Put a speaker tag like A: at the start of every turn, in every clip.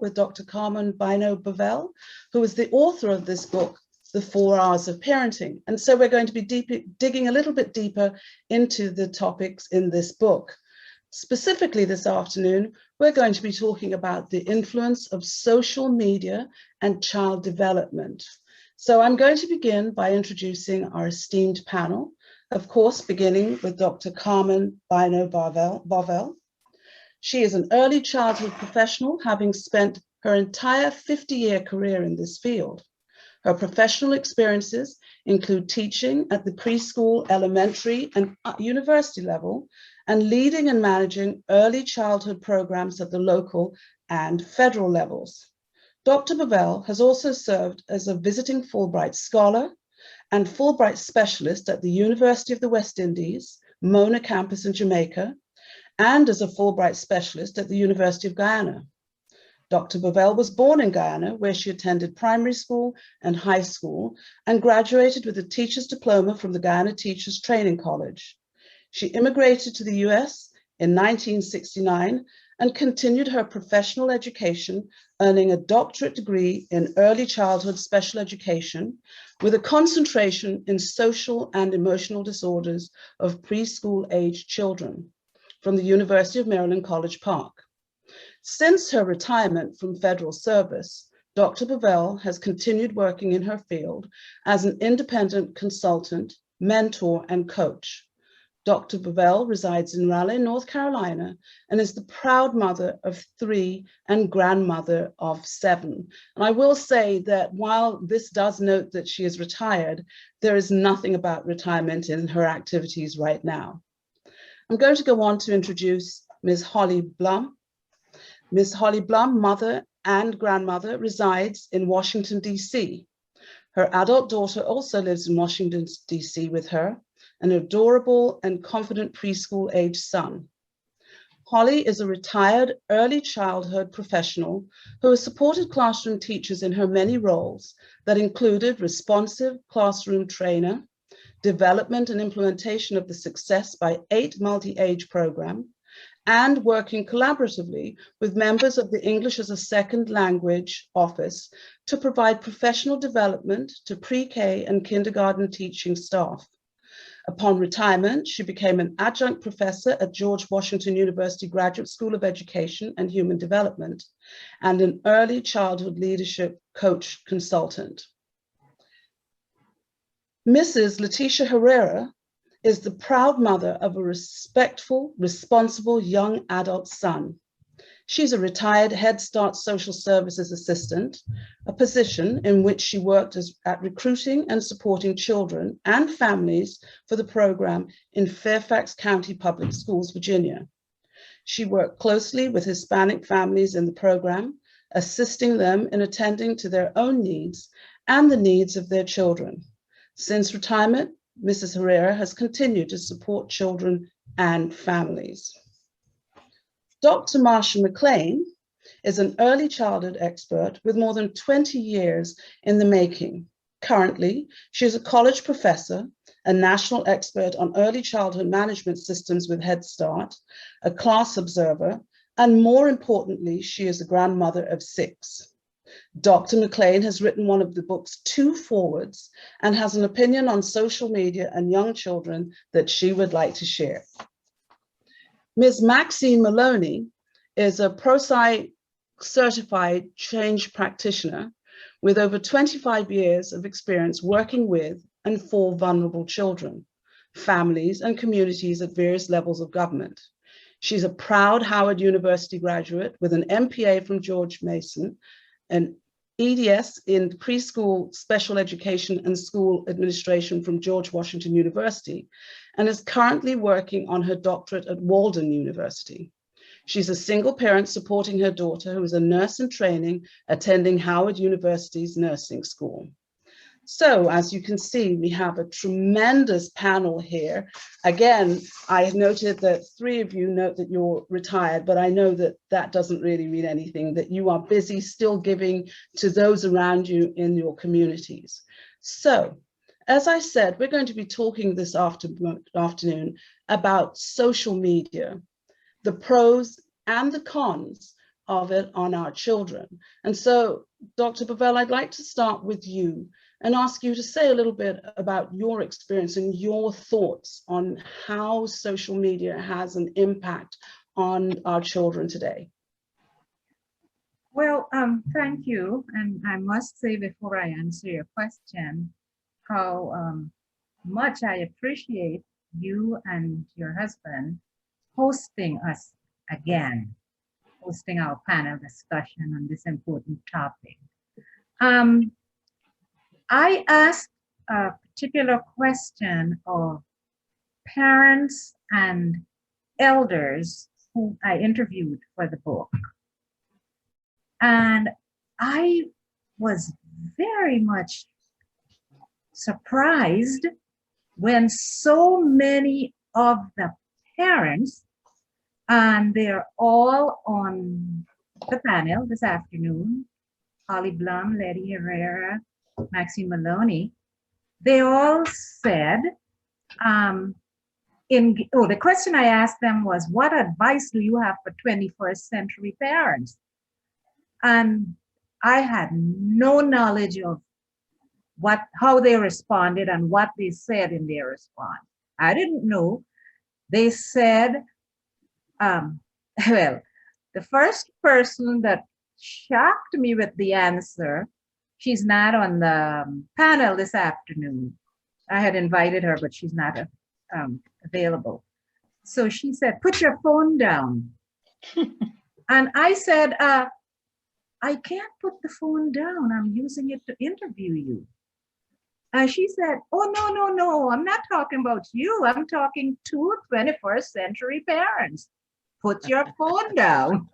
A: With Dr. Carmen Bino-Bovell, who is the author of this book, The 4 Hours of Parenting. And so we're going to be digging a little bit deeper into the topics in this book. Specifically this afternoon, we're going to be talking about the influence of social media and child development. So I'm going to begin by introducing our esteemed panel, of course, beginning with Dr. Carmen Bino-Bovell. She is an early childhood professional, having spent her entire 50-year career in this field. Her professional experiences include teaching at the preschool, elementary, and university level, and leading and managing early childhood programs at the local and federal levels. Dr. Bovell has also served as a visiting Fulbright Scholar and Fulbright Specialist at the University of the West Indies, Mona campus in Jamaica, and as a Fulbright Specialist at the University of Guyana. Dr. Bovell was born in Guyana, where she attended primary school and high school, and graduated with a teacher's diploma from the Guyana Teachers Training College. She immigrated to the US in 1969 and continued her professional education, earning a doctorate degree in early childhood special education with a concentration in social and emotional disorders of preschool-age children from the University of Maryland, College Park. Since her retirement from federal service, Dr. Bovell has continued working in her field as an independent consultant, mentor, and coach. Dr. Bovell resides in Raleigh, North Carolina, and is the proud mother of 3 and grandmother of 7. And I will say that while this does note that she is retired, there is nothing about retirement in her activities right now. I'm going to go on to introduce Ms. Holly Blum. Ms. Holly Blum, mother and grandmother, resides in Washington, D.C. Her adult daughter also lives in Washington, D.C. with her, an adorable and confident preschool-age son. Holly is a retired early childhood professional who has supported classroom teachers in her many roles that included responsive classroom trainer, development and implementation of the Success by 8 multi-age program, and working collaboratively with members of the English as a Second Language Office to provide professional development to pre-K and kindergarten teaching staff. Upon retirement, she became an adjunct professor at George Washington University Graduate School of Education and Human Development, and an early childhood leadership coach consultant. Mrs. Leticia Herrera is the proud mother of a respectful, responsible young adult son. She's a retired Head Start social services assistant, a position in which she worked at recruiting and supporting children and families for the program in Fairfax County Public Schools, Virginia. She worked closely with Hispanic families in the program, assisting them in attending to their own needs and the needs of their children. Since retirement, Mrs. Herrera has continued to support children and families. Dr. Marsha McLean is an early childhood expert with more than 20 years in the making. Currently, she is a college professor, a national expert on early childhood management systems with Head Start, a class observer, and more importantly, she is a grandmother of 6. Dr. McLean has written one of the book's 2 forewords and has an opinion on social media and young children that she would like to share. Ms. Maxine Maloney is a ProSci certified change practitioner with over 25 years of experience working with and for vulnerable children, families, and communities at various levels of government. She's a proud Howard University graduate with an MPA from George Mason, an EDS in preschool special education and school administration from George Washington University, and is currently working on her doctorate at Walden University. She's a single parent supporting her daughter, who is a nurse in training, attending Howard University's nursing school. So as you can see, we have a tremendous panel here. Again, I noted that 3 of you note that you're retired, but I know that that doesn't really mean anything, that you are busy still giving to those around you in your communities. So, as I said, we're going to be talking this afternoon about social media, the pros and the cons of it on our children. And so, Dr. Bovell, I'd like to start with you and ask you to say a little bit about your experience and your thoughts on how social media has an impact on our children today.
B: Well, thank you. And I must say before I answer your question, how much I appreciate you and your husband hosting us again, hosting our panel discussion on this important topic. I asked a particular question of parents and elders who I interviewed for the book. And I was very much surprised when so many of the parents, and they're all on the panel this afternoon, Holly Blum, Letty Herrera, Maxine Maloney, they all said, the question I asked them was, what advice do you have for 21st century parents? And I had no knowledge of how they responded and what they said in their response. I didn't know. They said, well, the first person that shocked me with the answer, she's not on the panel this afternoon. I had invited her, but she's not available. So she said, put your phone down. And I said, I can't put the phone down. I'm using it to interview you. And she said, oh, no, I'm not talking about you. I'm talking to 21st century parents. Put your phone down.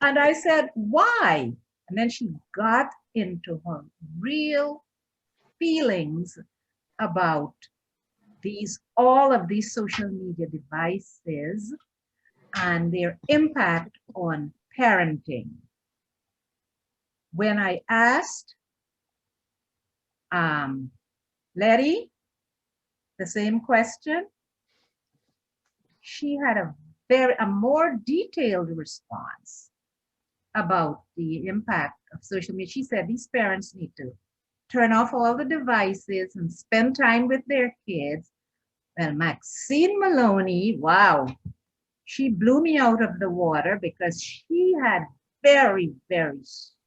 B: And I said, why? And then she got into her real feelings about all of these social media devices and their impact on parenting. When I asked Letty the same question, she had a more detailed response about the impact of social media. She said these parents need to turn off all the devices and spend time with their kids. Well, Maxine Maloney, wow, she blew me out of the water because she had very, very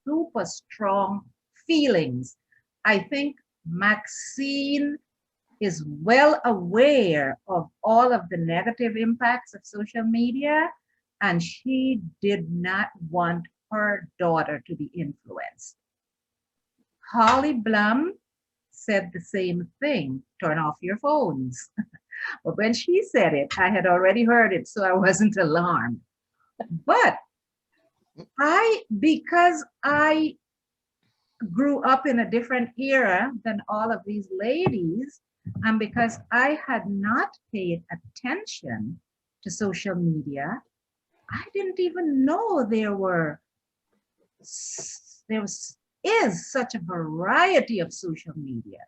B: super strong feelings. I think Maxine is well aware of all of the negative impacts of social media, and she did not want her daughter to be influenced. Holly Blum said the same thing, turn off your phones. But when she said it, I had already heard it, so I wasn't alarmed. But because I grew up in a different era than all of these ladies, and because I had not paid attention to social media, I didn't even know there is such a variety of social media.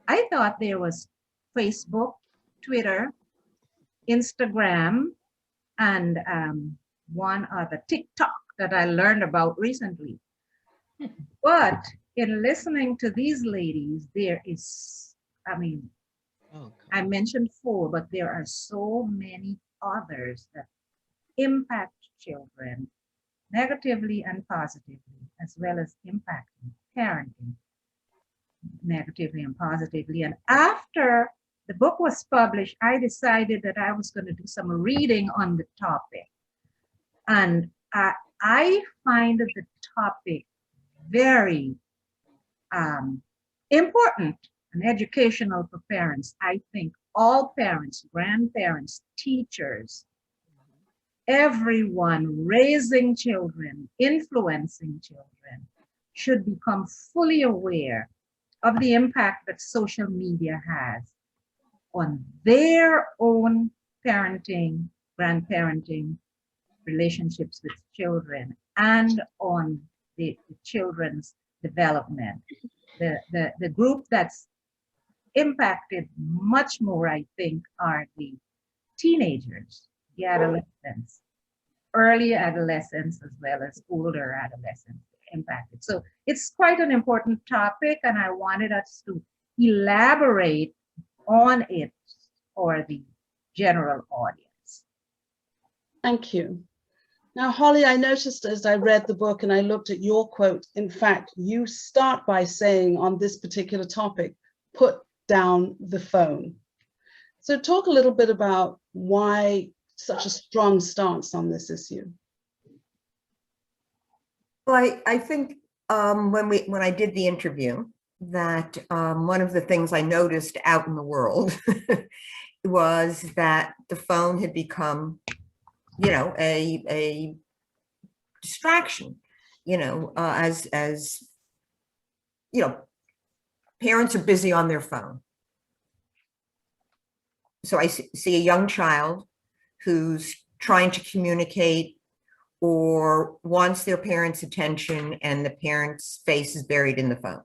B: I thought there was Facebook, Twitter, Instagram, and one other, TikTok, that I learned about recently. But in listening to these ladies, there is, I mentioned 4, but there are so many others that impact children negatively and positively, as well as impacting parenting negatively and positively. And after the book was published, I decided that I was going to do some reading on the topic. And I find the topic very important and educational for parents. I think all parents, grandparents, teachers, everyone raising children, influencing children, should become fully aware of the impact that social media has on their own parenting, grandparenting, relationships with children, and on the children's development. The group that's impacted much more, I think, are the teenagers, the adolescents, early adolescents, as well as older adolescents impacted. So it's quite an important topic, and I wanted us to elaborate on it for the general audience.
A: Thank you. Now, Holly, I noticed as I read the book and I looked at your quote, in fact, you start by saying on this particular topic, put down the phone. So talk a little bit about why such a strong stance on this issue.
C: Well, I think when I did the interview, that one of the things I noticed out in the world was that the phone had become, you know, a distraction, you know, as you know, parents are busy on their phone. So I see a young child who's trying to communicate or wants their parents' attention, and the parent's face is buried in the phone.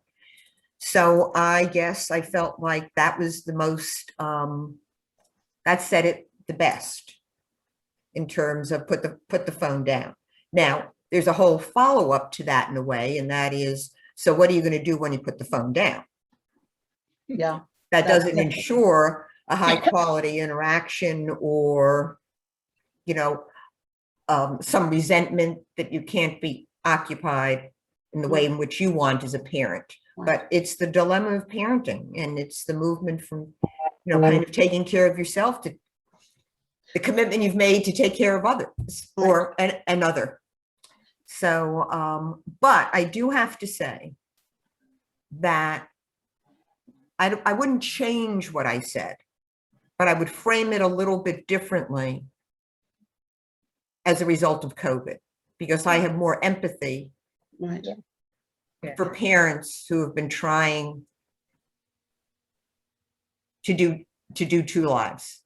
C: So I guess I felt like that was the most, that said it the best in terms of put the phone down. Now, there's a whole follow-up to that in a way, and that is, so what are you going to do when you put the phone down?
A: Yeah.
C: That doesn't ensure a high quality interaction, or, you know, some resentment that you can't be occupied in the way in which you want as a parent. But it's the dilemma of parenting, and it's the movement from, you know, kind of taking care of yourself to the commitment you've made to take care of others or another. So, but I do have to say that I wouldn't change what I said, but I would frame it a little bit differently as a result of COVID, because I have more empathy for parents who have been trying to do two lives,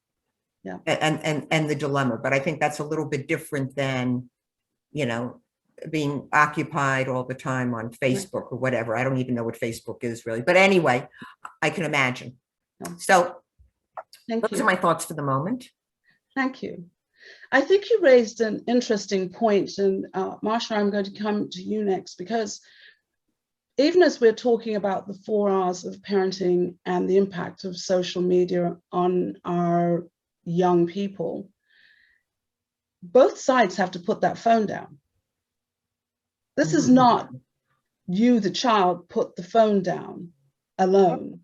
C: and the dilemma. But I think that's a little bit different than, you know, being occupied all the time on Facebook or whatever. I don't even know what Facebook is really, but anyway, I can imagine. So those are my thoughts for the moment.
A: Thank you. I think you raised an interesting point, and Marsha, I'm going to come to you next, because even as we're talking about the 4 R's of parenting and the impact of social media on our young people, both sides have to put that phone down. This is not you, the child, put the phone down alone.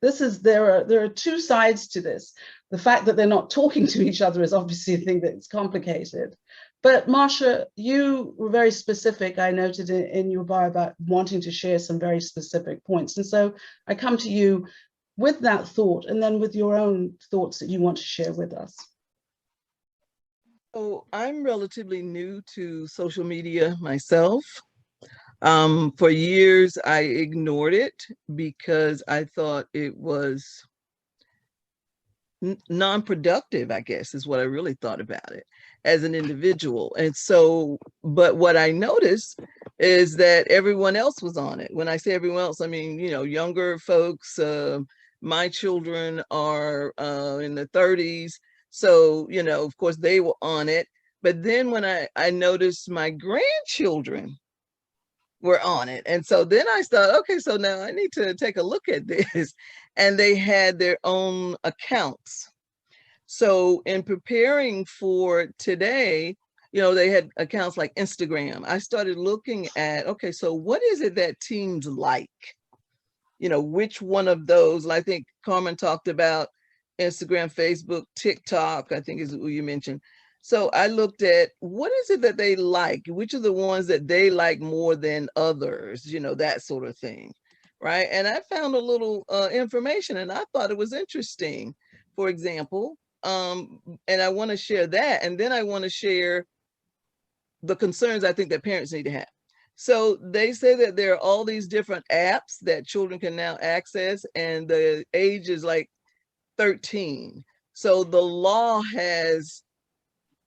A: This is, there are two sides to this. The fact that they're not talking to each other is obviously a thing that's complicated. But Marsha, you were very specific. I noted in your bio about wanting to share some very specific points. And so I come to you with that thought, and then with your own thoughts that you want to share with us.
D: So I'm relatively new to social media myself. For years, I ignored it because I thought it was non-productive, I guess, is what I really thought about it as an individual. And so, but what I noticed is that everyone else was on it. When I say everyone else, I mean, you know, younger folks. My children are in the 30s. So, you know, of course, they were on it. But then when I noticed my grandchildren were on it. And so then I thought, okay, so now I need to take a look at this. And they had their own accounts. So in preparing for today, they had accounts like Instagram. I started looking at, okay, so what is it that teens like? Which one of those? And I think Carmen talked about Instagram, Facebook, TikTok, I think is what you mentioned. So I looked at what is it that they like? Which are the ones that they like more than others? That sort of thing, right? And I found a little information, and I thought it was interesting. For example, and I want to share that, and then I want to share the concerns I think that parents need to have. So they say that there are all these different apps that children can now access, and the age is like 13. So the law has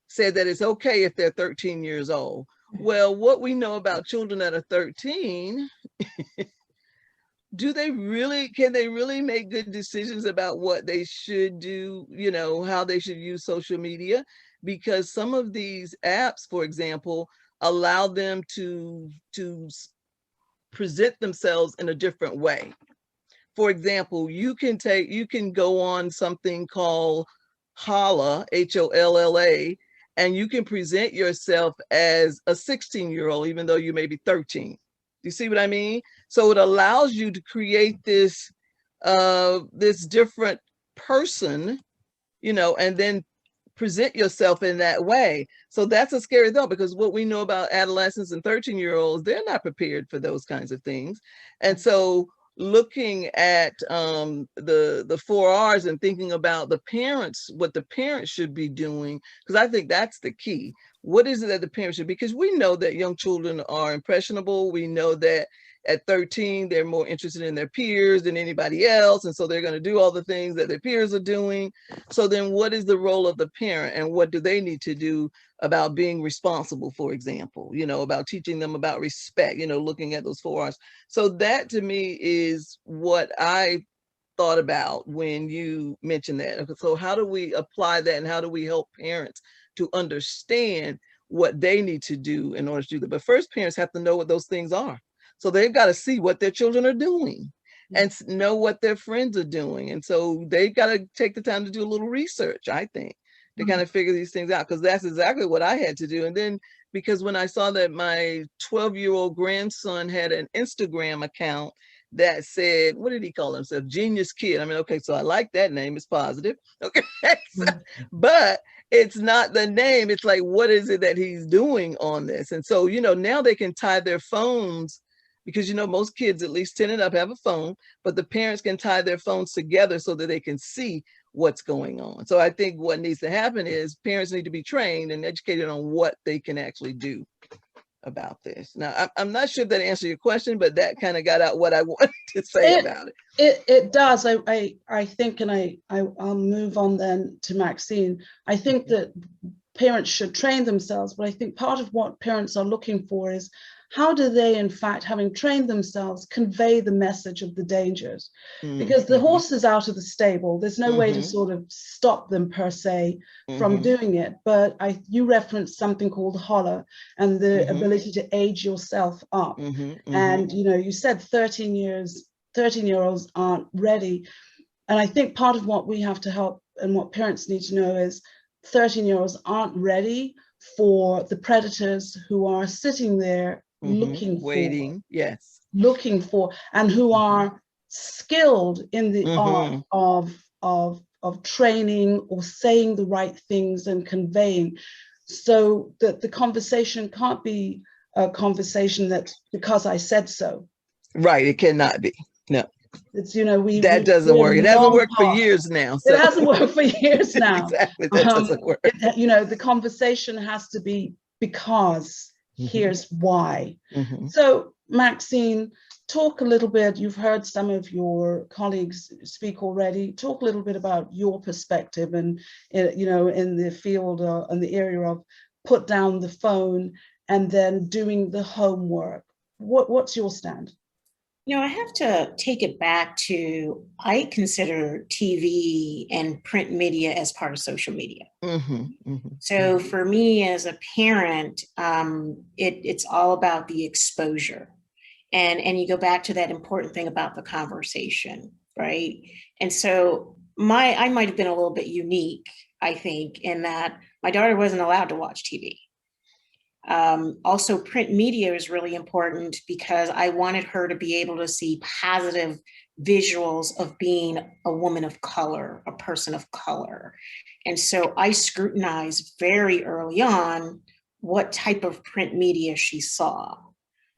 D: said that it's okay if they're 13 years old. Well, what we know about children that are 13, can they really make good decisions about what they should do, how they should use social media? Because some of these apps, for example, allow them to present themselves in a different way. For example, you can go on something called Holla, Holla, and you can present yourself as a 16-year-old, even though you may be 13. You see what I mean? So it allows you to create this different person, and then present yourself in that way. So that's a scary thought, because what we know about adolescents and 13-year-olds, they're not prepared for those kinds of things. And so looking at the 4 R's and thinking about what the parents should be doing, because I think that's the key. What is it that the parents should, because we know that young children are impressionable. We know that at 13, they're more interested in their peers than anybody else. And so they're going to do all the things that their peers are doing. So then what is the role of the parent, and what do they need to do about being responsible, for example, about teaching them about respect, looking at those 4 R's. So that to me is what I thought about when you mentioned that. So how do we apply that, and how do we help parents to understand what they need to do in order to do that? But first, parents have to know what those things are. So they've got to see what their children are doing and know what their friends are doing. And so they've got to take the time to do a little research, I think, to kind of figure these things out, because that's exactly what I had to do. And then because when I saw that my 12-year-old grandson had an Instagram account that said, what did he call himself? Genius Kid. I mean, okay, so I like that name. It's positive. Okay. But it's not the name. It's like, what is it that he's doing on this? And so, now they can tie their phones, because, most kids at least 10 and up have a phone, but the parents can tie their phones together so that they can see what's going on. So I think what needs to happen is parents need to be trained and educated on what they can actually do about this. Now, I'm not sure if that answered your question, but that kind of got out what I wanted to say about it.
A: It does. I think, and I'll move on then to Maxine. I think that parents should train themselves, but I think part of what parents are looking for is, how do they, in fact, having trained themselves, convey the message of the dangers? Because the horse is out of the stable. There's no way to sort of stop them per se from doing it. But you referenced something called Holla, and the ability to age yourself up. And, you said 13-year-olds aren't ready. And I think part of what we have to help, and what parents need to know, is 13-year-olds aren't ready for the predators who are sitting there looking for, and who are skilled in the art of training or saying the right things and conveying, so that the conversation can't be a conversation that's because I said so.
D: Right, it cannot be. No.
A: It's,
D: that doesn't work. It hasn't worked for years now.
A: So. It hasn't worked for years now.
D: Exactly, that doesn't work.
A: The conversation has to be because here's why. So Maxine, talk a little bit. You've heard some of your colleagues speak already. Talk a little bit about your perspective, and in the field in the area of put down the phone and then doing the homework. What's your stand?
E: I have to take it back to, I consider TV and print media as part of social media. So for me as a parent, it's all about the exposure. And you go back to that important thing about the conversation, right? And so I might have been a little bit unique, I think, in that my daughter wasn't allowed to watch TV. Also, print media is really important because I wanted her to be able to see positive visuals of being a woman of color, a person of color. And so I scrutinized very early on what type of print media she saw,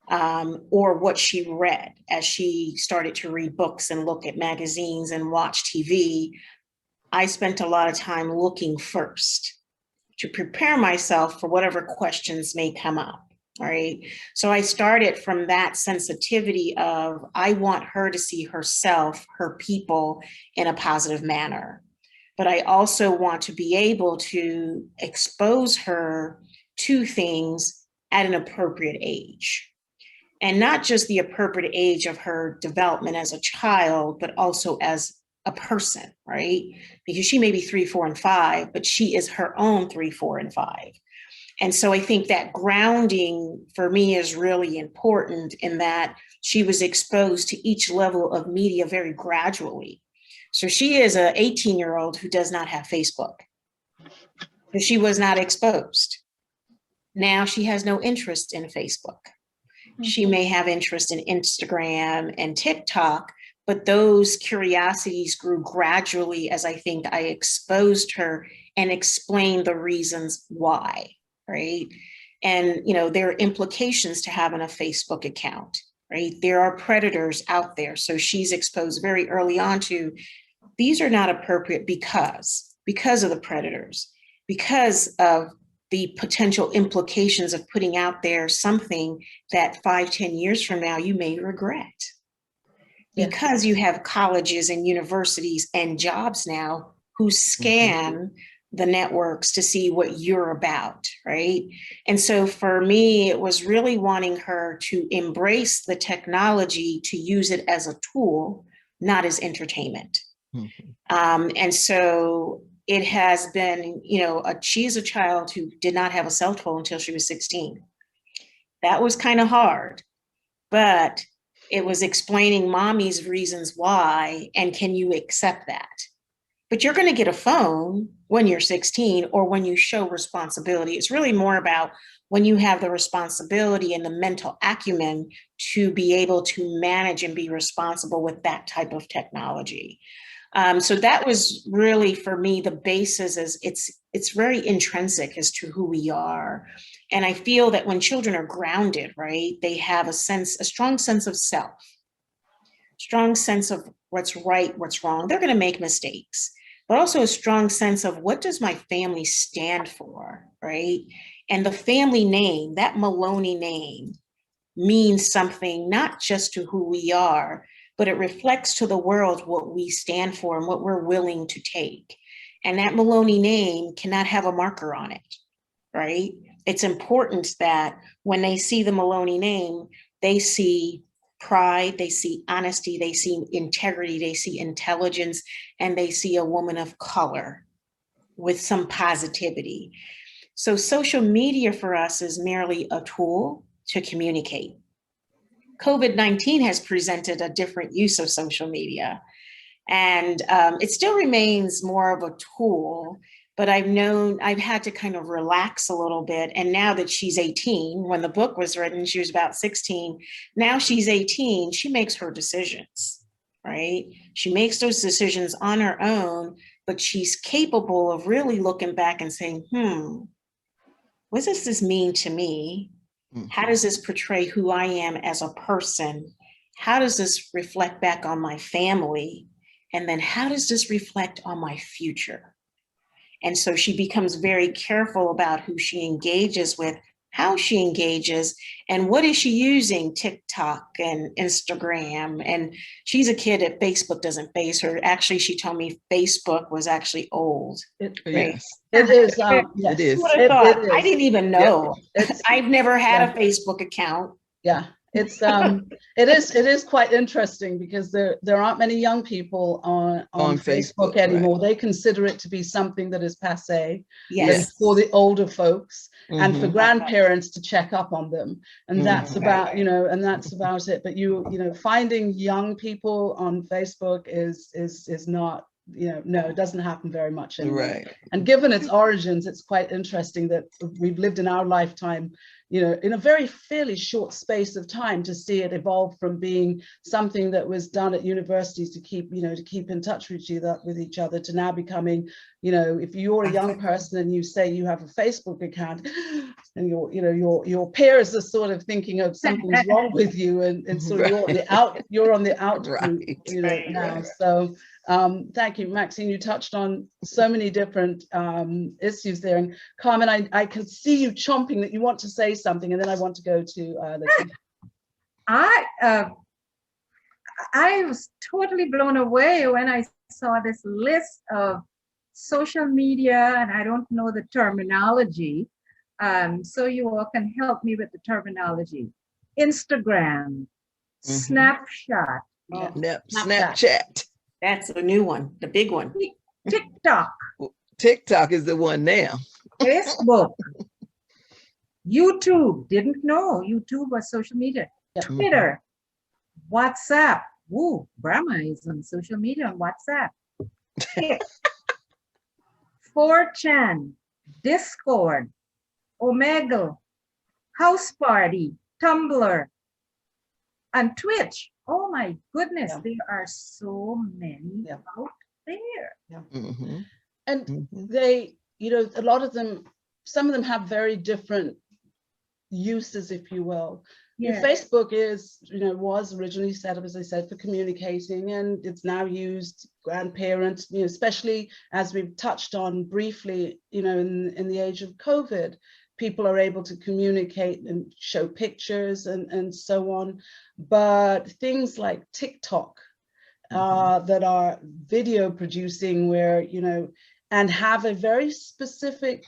E: or what she read as she started to read books and look at magazines and watch TV. I spent a lot of time looking first to prepare myself for whatever questions may come up. All right. So I started from that sensitivity of I want her to see herself, her people in a positive manner. But I also want to be able to expose her to things at an appropriate age. And not just the appropriate age of her development as a child, but also as a person, right? Because she may be 3, 4, and 5, but she is her own 3, 4, and 5. And so I think that grounding for me is really important in that she was exposed to each level of media very gradually. So she is an 18-year-old who does not have Facebook, because she was not exposed. Now she has no interest in Facebook. She may have interest in Instagram and TikTok, but those curiosities grew gradually as I think I exposed her and explained the reasons why, right? And, you know, there are implications to having a Facebook account, right? There are predators out there. So she's exposed very early on to, these are not appropriate because of the predators, because of the potential implications of putting out there something that 5, 10 years from now, you may regret. Because you have colleges and universities and jobs now who scan the networks to see what you're about, right? And so for me, it was really wanting her to embrace the technology, to use it as a tool, not as entertainment. And so it has been, you know, she's a child who did not have a cell phone until she was 16. That was kind of hard, but it was explaining mommy's reasons why, and can you accept that? But you're going to get a phone when you're 16 or when you show responsibility. It's really more about when you have the responsibility and the mental acumen to be able to manage and be responsible with that type of technology. So that was really, for me, the basis is it's very intrinsic as to who we are. And I feel that when children are grounded, right, they have a strong sense of self, strong sense of what's right, what's wrong. They're going to make mistakes, but also a strong sense of what does my family stand for, right? And the family name, that Maloney name, means something not just to who we are, but it reflects to the world what we stand for and what we're willing to take. And that Maloney name cannot have a marker on it, right? It's important that when they see the Maloney name, they see pride, they see honesty, they see integrity, they see intelligence, and they see a woman of color with some positivity. So social media for us is merely a tool to communicate. COVID-19 has presented a different use of social media, and it still remains more of a tool, but I've had to kind of relax a little bit. And now that she's 18, when the book was written, she was about 16. Now she's 18, she makes her decisions, right? She makes those decisions on her own, but she's capable of really looking back and saying, what does this mean to me? How does this portray who I am as a person? How does this reflect back on my family? And then how does this reflect on my future? And so she becomes very careful about who she engages with, how she engages, and what is she using TikTok and Instagram. And she's a kid that Facebook doesn't phase her. Actually, she told me Facebook was actually old.
A: Right?
D: Yes.
A: It is. Yes.
D: It is.
E: I didn't even know.
A: Yeah.
E: I've never had a Facebook account.
A: Yeah, it's it is quite interesting because there aren't many young people on Facebook anymore. Right. They consider it to be something that is passé.
E: Yes.
A: For the older folks and for grandparents to check up on them, and that's about, you know, and that's about it. But you know, finding young people on Facebook is not no, it doesn't happen very much anymore.
D: Right.
A: And given its origins, it's quite interesting that we've lived in our lifetime, in a very fairly short space of time, to see it evolve from being something that was done at universities to keep in touch with each other, to now becoming, if you're a young person and you say you have a Facebook account, and your peers are sort of thinking of something's wrong with you, and so you're on the out group, now. So thank you, Maxine. You touched on so many different issues there. And Carmen, I can see you chomping that you want to say something, and then I want to go to Letitia.
B: I was totally blown away when I saw this list of social media, and I don't know the terminology. So you all can help me with the terminology. Instagram, Snapchat,
D: Snapchat.
E: That's a new one, the big one.
B: TikTok.
D: TikTok is the one now.
B: Facebook, YouTube. Didn't know YouTube was social media. Twitter, WhatsApp. Ooh, Brahma is on social media on WhatsApp. 4chan, Discord, Omegle, House Party, Tumblr, and Twitch. Oh my goodness, there are so many out there.
A: And they, a lot of them, some of them have very different uses, if you will. Facebook was originally set up, as I said, for communicating, and it's now used grandparents, especially as we've touched on briefly, in the age of COVID, people are able to communicate and show pictures and so on. But things like TikTok that are video producing, where, and have a very specific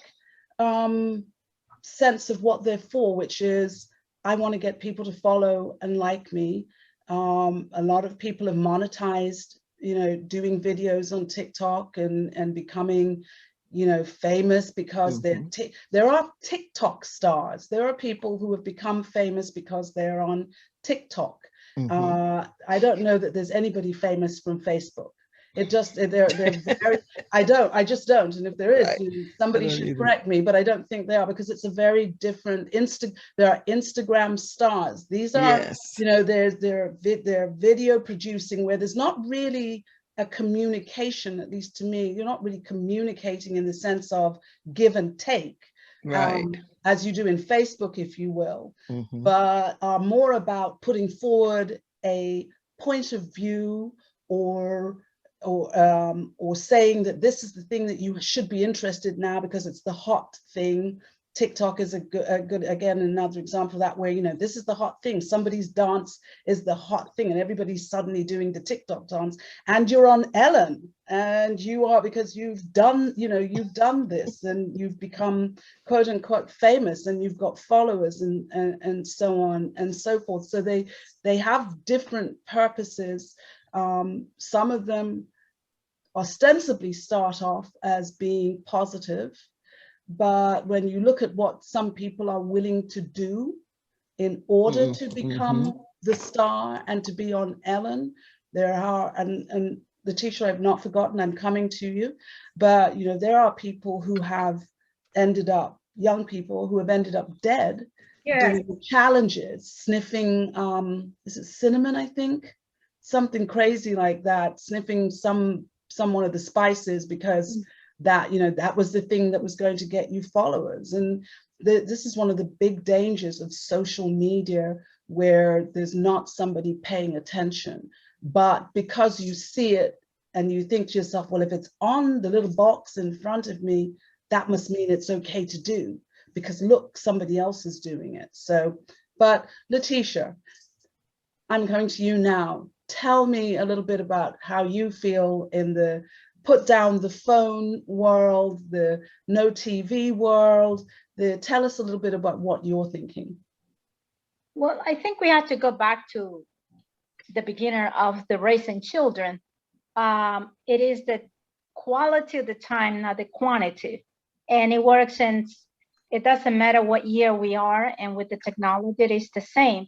A: sense of what they're for, which is, I want to get people to follow and like me. A lot of people have monetized, doing videos on TikTok and becoming, famous because there are TikTok stars. There are people who have become famous because they're on TikTok. I don't know that there's anybody famous from Facebook. It just, they're very, I just don't. And if there is, somebody should correct me, but I don't think they are, because it's a very different, there are Instagram stars. These are, they're video producing, where there's not really a communication, at least to me. You're not really communicating in the sense of give and take, as you do in Facebook, if you will, but are more about putting forward a point of view, or saying that this is the thing that you should be interested now because it's the hot thing. TikTok is a good, again, another example of that, where, this is the hot thing. Somebody's dance is the hot thing, and everybody's suddenly doing the TikTok dance, and you're on Ellen, and you are, because you've done this, and you've become quote unquote famous, and you've got followers, and so on and so forth. So they have different purposes. Some of them ostensibly start off as being positive, but when you look at what some people are willing to do in order to become the star and to be on Ellen, there are, and the teacher I've not forgotten, I'm coming to you, but there are people who have ended up, young people who have ended up dead doing challenges, sniffing, is it cinnamon, I think? Something crazy like that, sniffing some one of the spices, because that, that was the thing that was going to get you followers. And this is one of the big dangers of social media, where there's not somebody paying attention, but because you see it and you think to yourself, well, if it's on the little box in front of me, that must mean it's okay to do, because look, somebody else is doing it. So, but Letitia, I'm coming to you now. Tell me a little bit about how you feel in the put down the phone world, the no TV world. Tell us a little bit about what you're thinking.
F: Well, I think we have to go back to the beginning of the raising children. It is the quality of the time, not the quantity. And it works, and it doesn't matter what year we are, and with the technology, it is the same.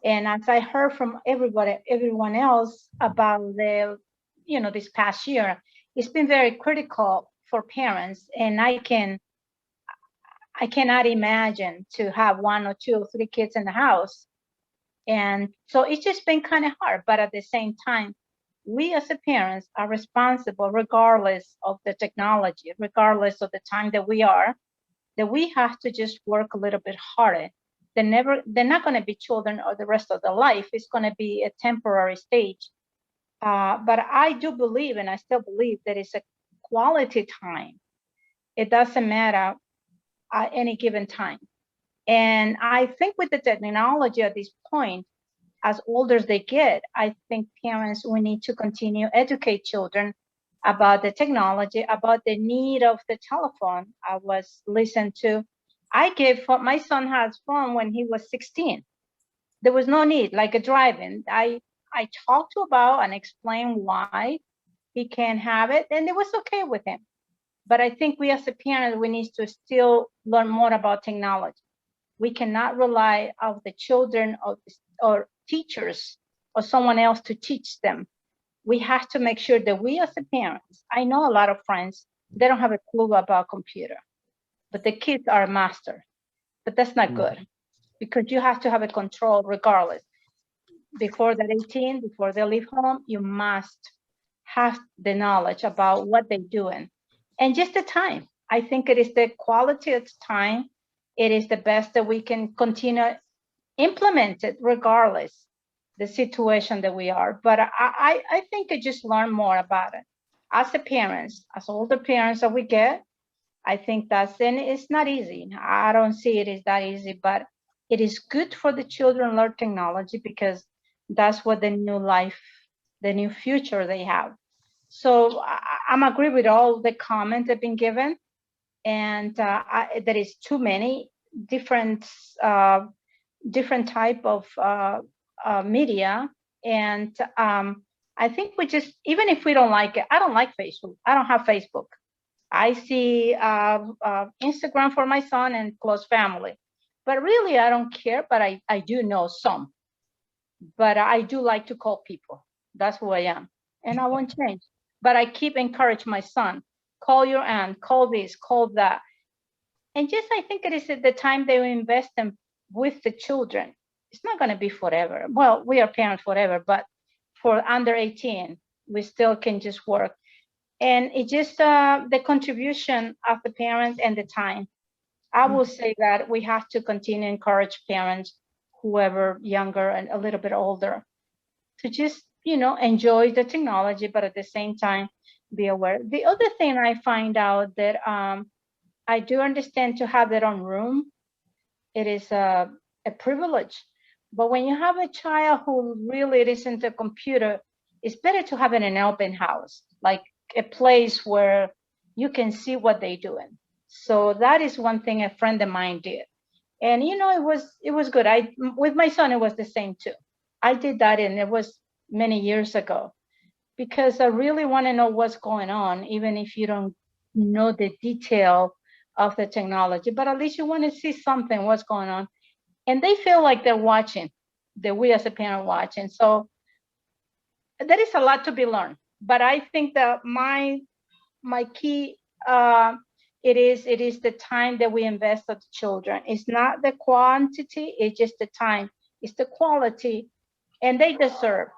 F: And as I heard from everyone else about this past year, it's been very critical for parents, and I cannot imagine to have 1 or 2 or 3 kids in the house. And so it's just been kind of hard, but at the same time, we as a parents are responsible regardless of the technology, regardless of the time that we are, that we have to just work a little bit harder. They're not going to be children or the rest of their life. It's going to be a temporary stage. But I do believe, and I still believe, that it's a quality time. It doesn't matter at any given time. And I think with the technology at this point, as older as they get, I think parents, we need to continue educate children about the technology, about the need of the telephone. I was listening to, my son has phone when he was 16. There was no need, like a driving. I talked to about and explained why he can't have it, and it was okay with him. But I think we as a parent, we need to still learn more about technology. We cannot rely on the children or teachers or someone else to teach them. We have to make sure that we as a parents, I know a lot of friends, they don't have a clue about computer, but the kids are a master. But that's not good, because you have to have a control regardless. Before they're 18, before they leave home, you must have the knowledge about what they're doing. And just the time. I think it is the quality of time. It is the best that we can continue implement it regardless the situation that we are. But I think I just learn more about it. As a parents, as older parents that we get, I think and it's not easy. I don't see it as that easy, but it is good for the children learn technology, because that's what the new life, the new future they have. So I'm agree with all the comments that have been given, and there is too many different type of media, and I think we just, even if we don't like it, I don't like Facebook. I don't have Facebook. I see Instagram for my son and close family, but really I don't care. But I do know some, but I do like to call people. That's who I am, and I won't change. But I keep encourage my son, call your aunt, call this, call that. And just, I think it is at the time they invest them with the children. It's not going to be forever. Well, we are parents forever, but for under 18, we still can just work. And it just the contribution of the parents and the time. I will say that we have to continue to encourage parents, whoever younger and a little bit older, to just, enjoy the technology, but at the same time, be aware. The other thing I find out that I do understand to have their own room. It is a privilege. But when you have a child who really isn't a computer, it's better to have it in an open house, like a place where you can see what they're doing. So that is one thing a friend of mine did. And it was good. With my son, it was the same too. I did that, and it was many years ago, because I really want to know what's going on, even if you don't know the detail of the technology, but at least you want to see something, what's going on. And they feel like they're watching, that we as a parent watching. So there is a lot to be learned. But I think that my key, it is the time that we invest in the children. It's not the quantity, it's just the time. It's the quality. And they deserve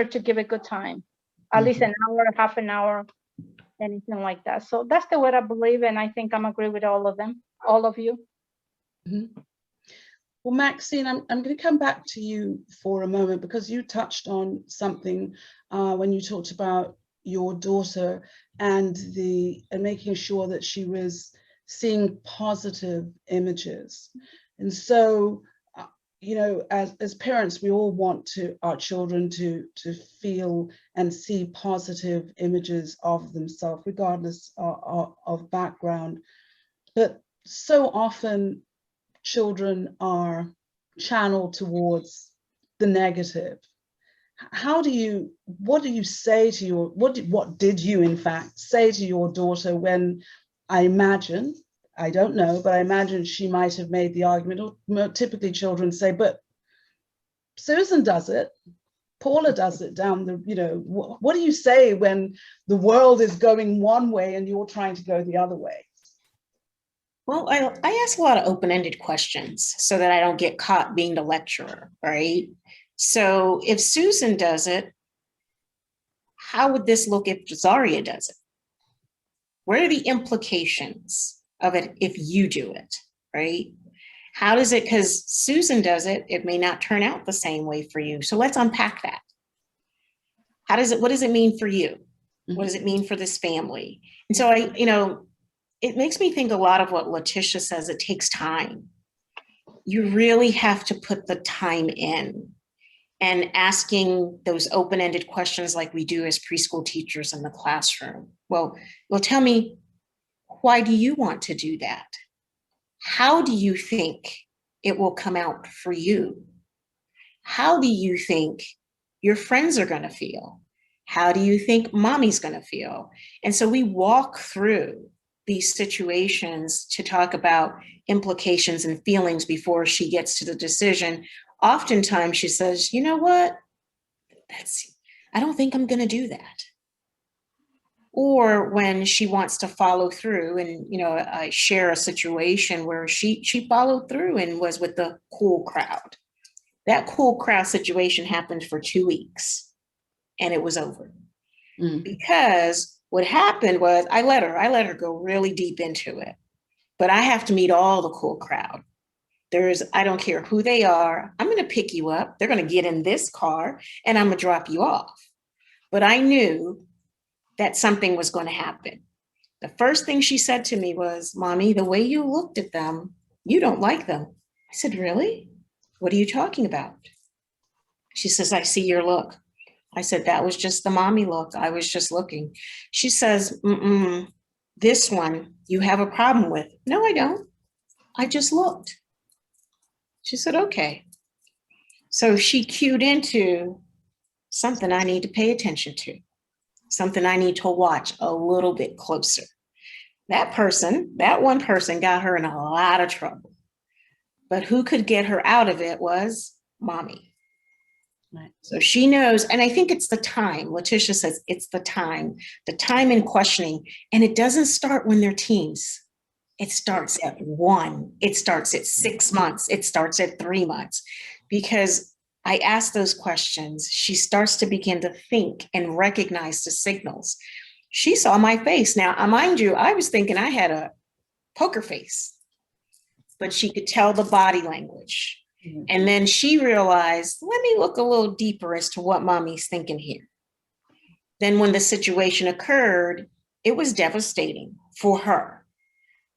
F: to give a good time, at least an hour, half an hour, anything like that. So that's the way I believe, and I think I'm agree with all of them, all of you.
A: Well, Maxine, I'm going to come back to you for a moment, because you touched on something when you talked about your daughter and making sure that she was seeing positive images. And so, as parents, we all want our children to feel and see positive images of themselves, regardless of background. But so often children are channeled towards the negative. What did you in fact say to your daughter when, I don't know, but I imagine she might have made the argument, or typically children say, but Susan does it, Paula does it down the, what do you say when the world is going one way and you're trying to go the other way?
E: Well, I ask a lot of open-ended questions so that I don't get caught being the lecturer, right? So if Susan does it, how would this look if Zaria does it? What are the implications of it if you do it, right? How does it, because Susan does it, it may not turn out the same way for you. So let's unpack that. What does it mean for you? What does it mean for this family? And so it makes me think a lot of what Letitia says, it takes time. You really have to put the time in and asking those open-ended questions like we do as preschool teachers in the classroom. Well, tell me, why do you want to do that? How do you think it will come out for you? How do you think your friends are going to feel? How do you think mommy's going to feel? And so we walk through these situations to talk about implications and feelings before she gets to the decision. Oftentimes she says, you know what? I don't think I'm going to do that. Or when she wants to follow through, and I share a situation where she followed through and was with the cool crowd. That cool crowd situation happened for 2 weeks and it was over. Because what happened was I let her go really deep into it, but I have to meet all the cool crowd. I don't care who they are. I'm going to pick you up. They're going to get in this car and I'm going to drop you off. But I knew that something was going to happen. The first thing she said to me was, Mommy, the way you looked at them, you don't like them. I said, really? What are you talking about? She says, I see your look. I said, that was just the mommy look. I was just looking. She says, this one you have a problem with. No, I don't. I just looked. She said, okay. So she cued into something I need to pay attention to, something I need to watch a little bit closer. That one person got her in a lot of trouble. But who could get her out of it was mommy. Right. So she knows, and I think it's the time. Letitia says it's the time in questioning. And it doesn't start when they're teens. It starts at 1, it starts at 6 months, it starts at 3 months. Because I ask those questions, she starts to begin to think and recognize the signals. She saw my face. Now, mind you, I was thinking I had a poker face, but she could tell the body language. And then she realized, let me look a little deeper as to what mommy's thinking here. Then when the situation occurred, it was devastating for her.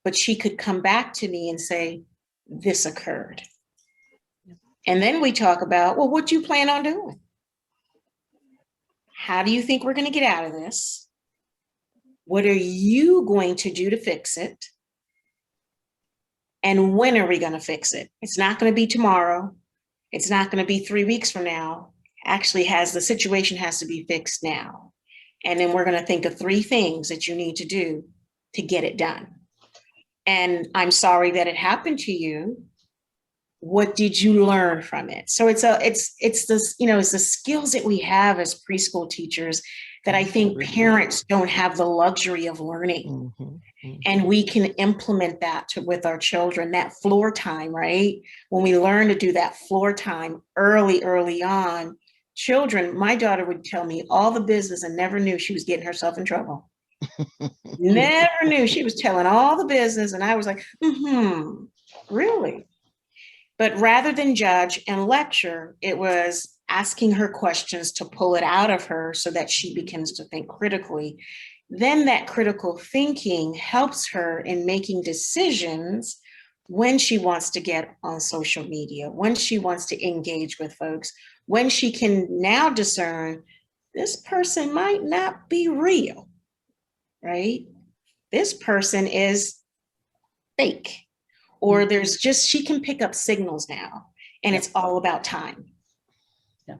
E: But she could come back to me and say, this occurred. And then we talk about, well, what do you plan on doing? How do you think we're going to get out of this? What are you going to do to fix it? And when are we going to fix it? It's not going to be tomorrow. It's not going to be 3 weeks from now. Actually, the situation has to be fixed now. And then we're going to think of 3 things that you need to do to get it done. And I'm sorry that it happened to you. What did you learn from it? So it's the skills that we have as preschool teachers that I think parents don't have the luxury of learning. And we can implement that with our children, that floor time, right? When we learn to do that floor time early on, children, my daughter would tell me all the business and never knew she was getting herself in trouble. Never knew. She was telling all the business and I was like, really? But rather than judge and lecture, it was asking her questions to pull it out of her so that she begins to think critically. Then that critical thinking helps her in making decisions when she wants to get on social media, when she wants to engage with folks, when she can now discern this person might not be real, right? This person is fake. Or she can pick up signals now, and it's all about time.
A: Yeah.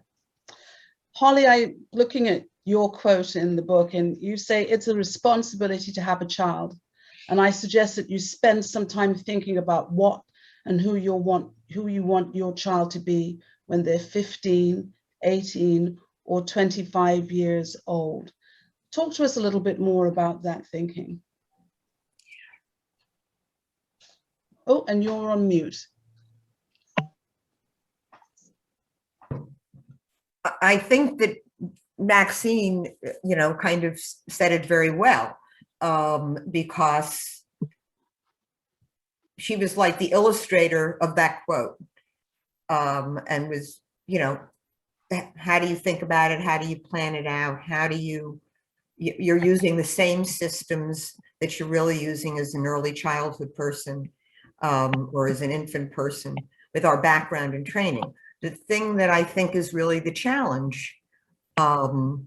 A: Holly, I'm looking at your quote in the book, and you say it's a responsibility to have a child. And I suggest that you spend some time thinking about what and who you want your child to be when they're 15, 18, or 25 years old. Talk to us a little bit more about that thinking. Oh, and you're on mute.
C: I think that Maxine, kind of said it very well, because she was like the illustrator of that quote, and was, how do you think about it? How do you plan it out? How do you're using the same systems that you're really using as an early childhood person, or as an infant person with our background and training. The thing that I think is really the challenge, well,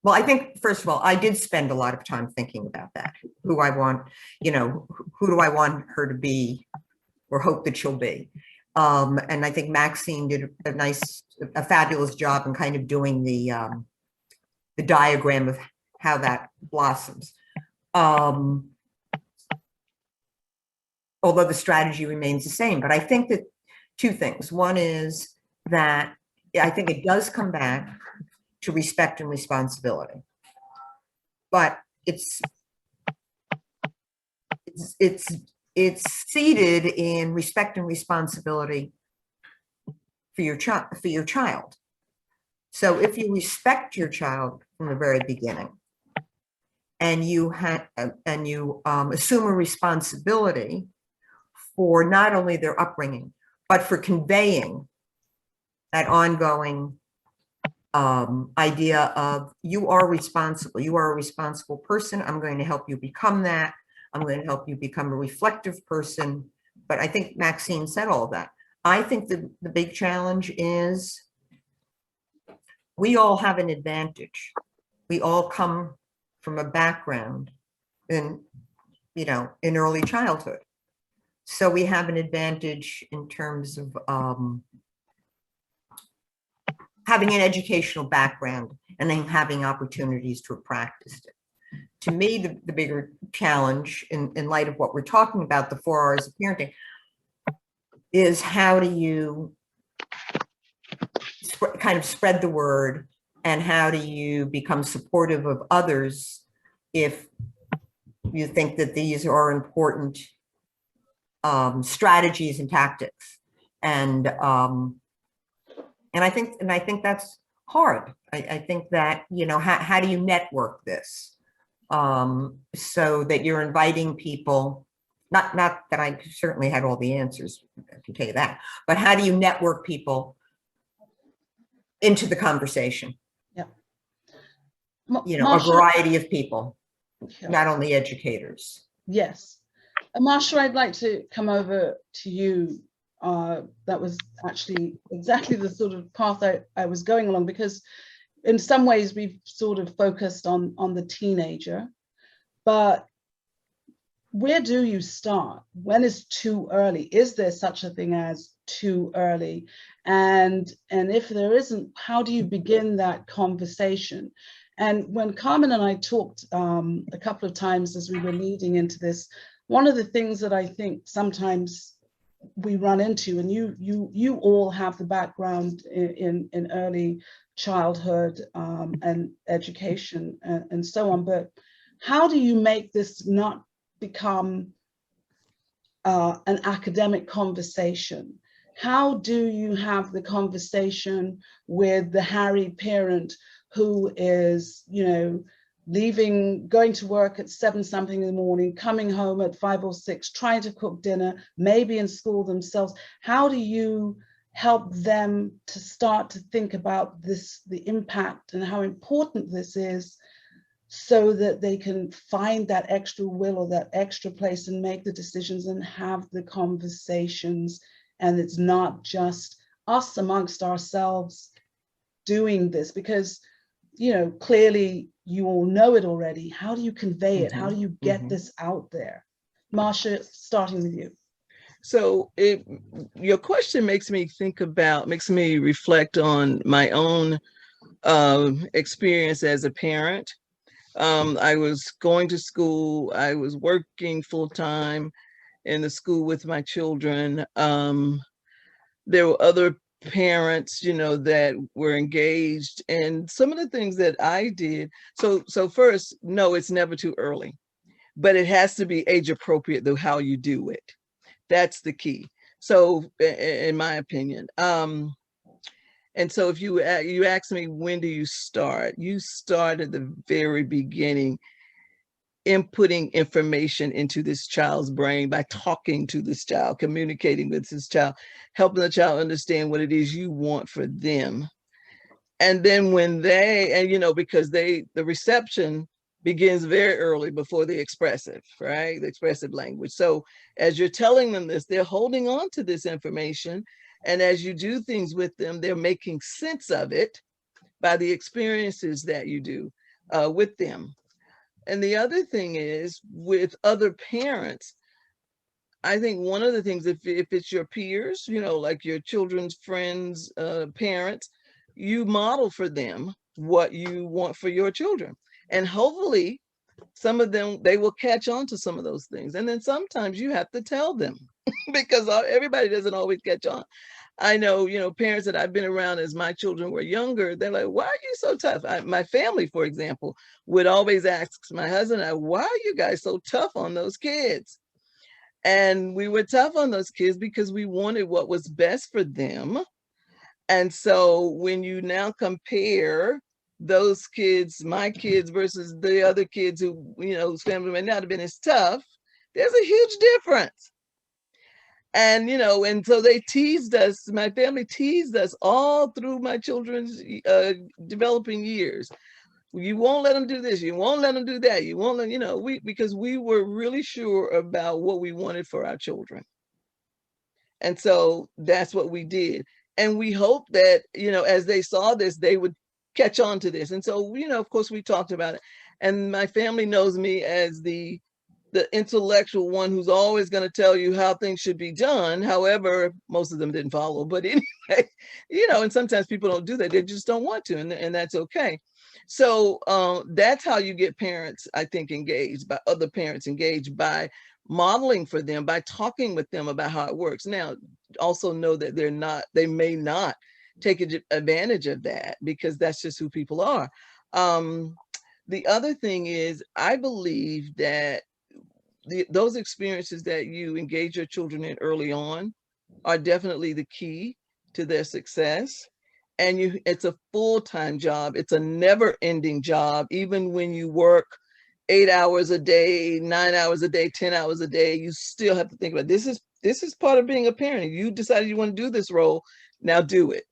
C: I think, first of all, I did spend a lot of time thinking about that, who I want, who do I want her to be or hope that she'll be. And I think Maxine did a fabulous job in kind of doing the diagram of how that blossoms. Although the strategy remains the same, but I think that two things. One is that I think it does come back to respect and responsibility, but it's seated in respect and responsibility for your child. So if you respect your child from the very beginning, and you assume a responsibility for not only their upbringing, but for conveying that ongoing idea of you are responsible. You are a responsible person. I'm going to help you become that. I'm going to help you become a reflective person. But I think Maxine said all of that. I think the big challenge is we all have an advantage. We all come from a background in early childhood. So we have an advantage in terms of having an educational background and then having opportunities to have practiced it. To me, the bigger challenge in light of what we're talking about, the 4 hours of parenting, is how do you kind of spread the word, and how do you become supportive of others if you think that these are important strategies and tactics. And I think that's hard. I think that, how do you network this so that you're inviting people, not that I certainly had all the answers, I can tell you that, but how do you network people into the conversation?
A: Yeah.
C: A variety of people,
A: yeah.
C: Not only educators.
A: Yes. Marsha, I'd like to come over to you. That was actually exactly the sort of path I was going along, because in some ways we've sort of focused on the teenager, but where do you start? When is too early? Is there such a thing as too early? And if there isn't, how do you begin that conversation? And when Carmen and I talked a couple of times as we were leading into this, one of the things that I think sometimes we run into, and you all have the background in early childhood and education and so on, but how do you make this not become an academic conversation? How do you have the conversation with the harried parent who is, leaving, going to work at 7 something in the morning, coming home at 5 or 6, trying to cook dinner, maybe in school themselves? How do you help them to start to think about this, the impact and how important this is, so that they can find that extra will or that extra place and make the decisions and have the conversations, and it's not just us amongst ourselves doing this? Because clearly you all know it already. How do you convey it? How do you get this out there? Marsha, starting with you.
D: So your question makes me reflect on my own experience as a parent. I was going to school, I was working full-time in the school with my children. There were other parents, you know, that were engaged, and some of the things that I did. So first, no, it's never too early, but it has to be age appropriate, though, how you do it. That's the key. So in my opinion, and so if you ask me, when do you start? You start at the very beginning, inputting information into this child's brain by talking to this child, communicating with this child, helping the child understand what it is you want for them. And then when they, and you know, because the reception begins very early before the expressive, right? The expressive language. So as you're telling them this, they're holding on to this information. And as you do things with them, they're making sense of it by the experiences that you do with them. And the other thing is, with other parents, I think one of the things, if it's your peers, you know, like your children's friends, parents, you model for them what you want for your children. And hopefully some of them, they will catch on to some of those things. And then sometimes you have to tell them because everybody doesn't always catch on. I know, you know, parents that I've been around as my children were younger, they're like, why are you so tough? My family, for example, would always ask my husband and I, why are you guys so tough on those kids? And we were tough on those kids because we wanted what was best for them. And so when you now compare those kids, my kids versus the other kids who, you know, whose family may not have been as tough, there's a huge difference. And, you know, and so they teased us, my family teased us all through my children's developing years. You won't let them do this. You won't let them do that. You won't let, you know, because we were really sure about what we wanted for our children. And so that's what we did. And we hope that, you know, as they saw this, they would catch on to this. And so, you know, of course, we talked about it. And my family knows me as the intellectual one who's always going to tell you how things should be done. However, most of them didn't follow. But anyway, you know, and sometimes people don't do that. They just don't want to. And that's okay. So that's how you get parents, I think, engaged, by other parents engaged, by modeling for them, by talking with them about how it works. Now, also know that they may not take advantage of that because that's just who people are. The other thing is, I believe that those experiences that you engage your children in early on are definitely the key to their success. And it's a full-time job. It's a never-ending job. Even when you work 8 hours a day, 9 hours a day, 10 hours a day, you still have to think about this is part of being a parent. You decided you want to do this role, now do it.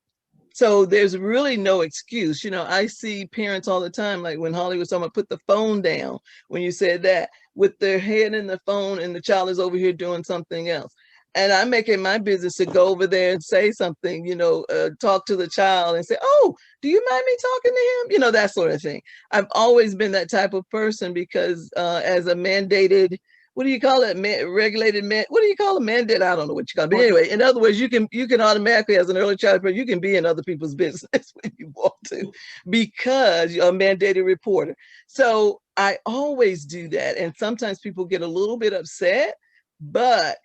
D: So there's really no excuse. You know, I see parents all the time, like when Holly was talking about put the phone down, when you said that, with their head in the phone and the child is over here doing something else. And I make it my business to go over there and say something, you know, talk to the child and say, oh, do you mind me talking to him? You know, that sort of thing. I've always been that type of person because as a mandated, what do you call it? Regulated man. What do you call a mandate? I don't know what you call it. But anyway, in other words, you can automatically, as an early child parent, you can be in other people's business when you want to, because you're a mandated reporter. So I always do that. And sometimes people get a little bit upset, but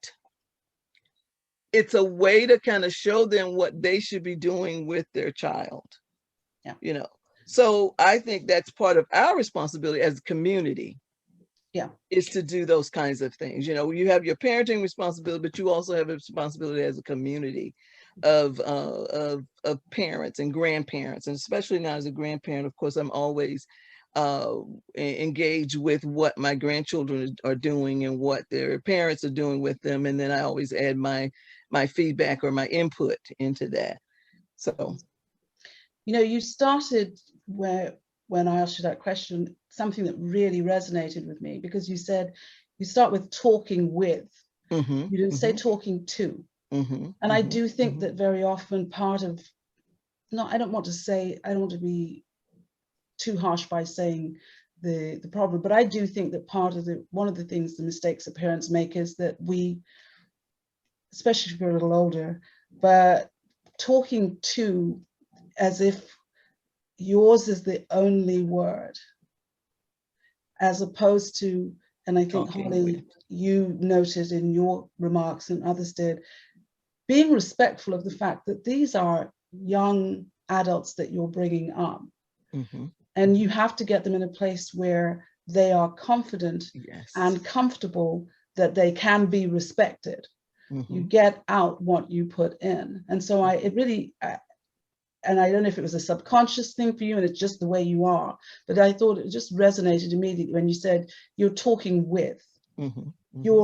D: it's a way to kind of show them what they should be doing with their child.
A: Yeah.
D: You know, so I think that's part of our responsibility as a community.
A: Yeah,
D: is to do those kinds of things. You know, you have your parenting responsibility, but you also have a responsibility as a community of parents and grandparents, and especially now as a grandparent, of course, I'm always engaged with what my grandchildren are doing and what their parents are doing with them, and then I always add my feedback or my input into that. So,
A: you know, you started when I asked you that question, something that really resonated with me, because you said you start with talking with. You didn't say talking to. And I do think that very often part of, I don't want to be too harsh by saying the problem, but I do think that one of the things, the mistakes that parents make is that we, especially if you're a little older, but talking to as if yours is the only word, as opposed to, and I think Holly, you noted in your remarks and others did, being respectful of the fact that these are young adults that you're bringing up. And you have to get them in a place where they are confident and comfortable that they can be respected. You get out what you put in. And so it really, and I don't know if it was a subconscious thing for you and it's just the way you are, but I thought it just resonated immediately when you said you're talking with,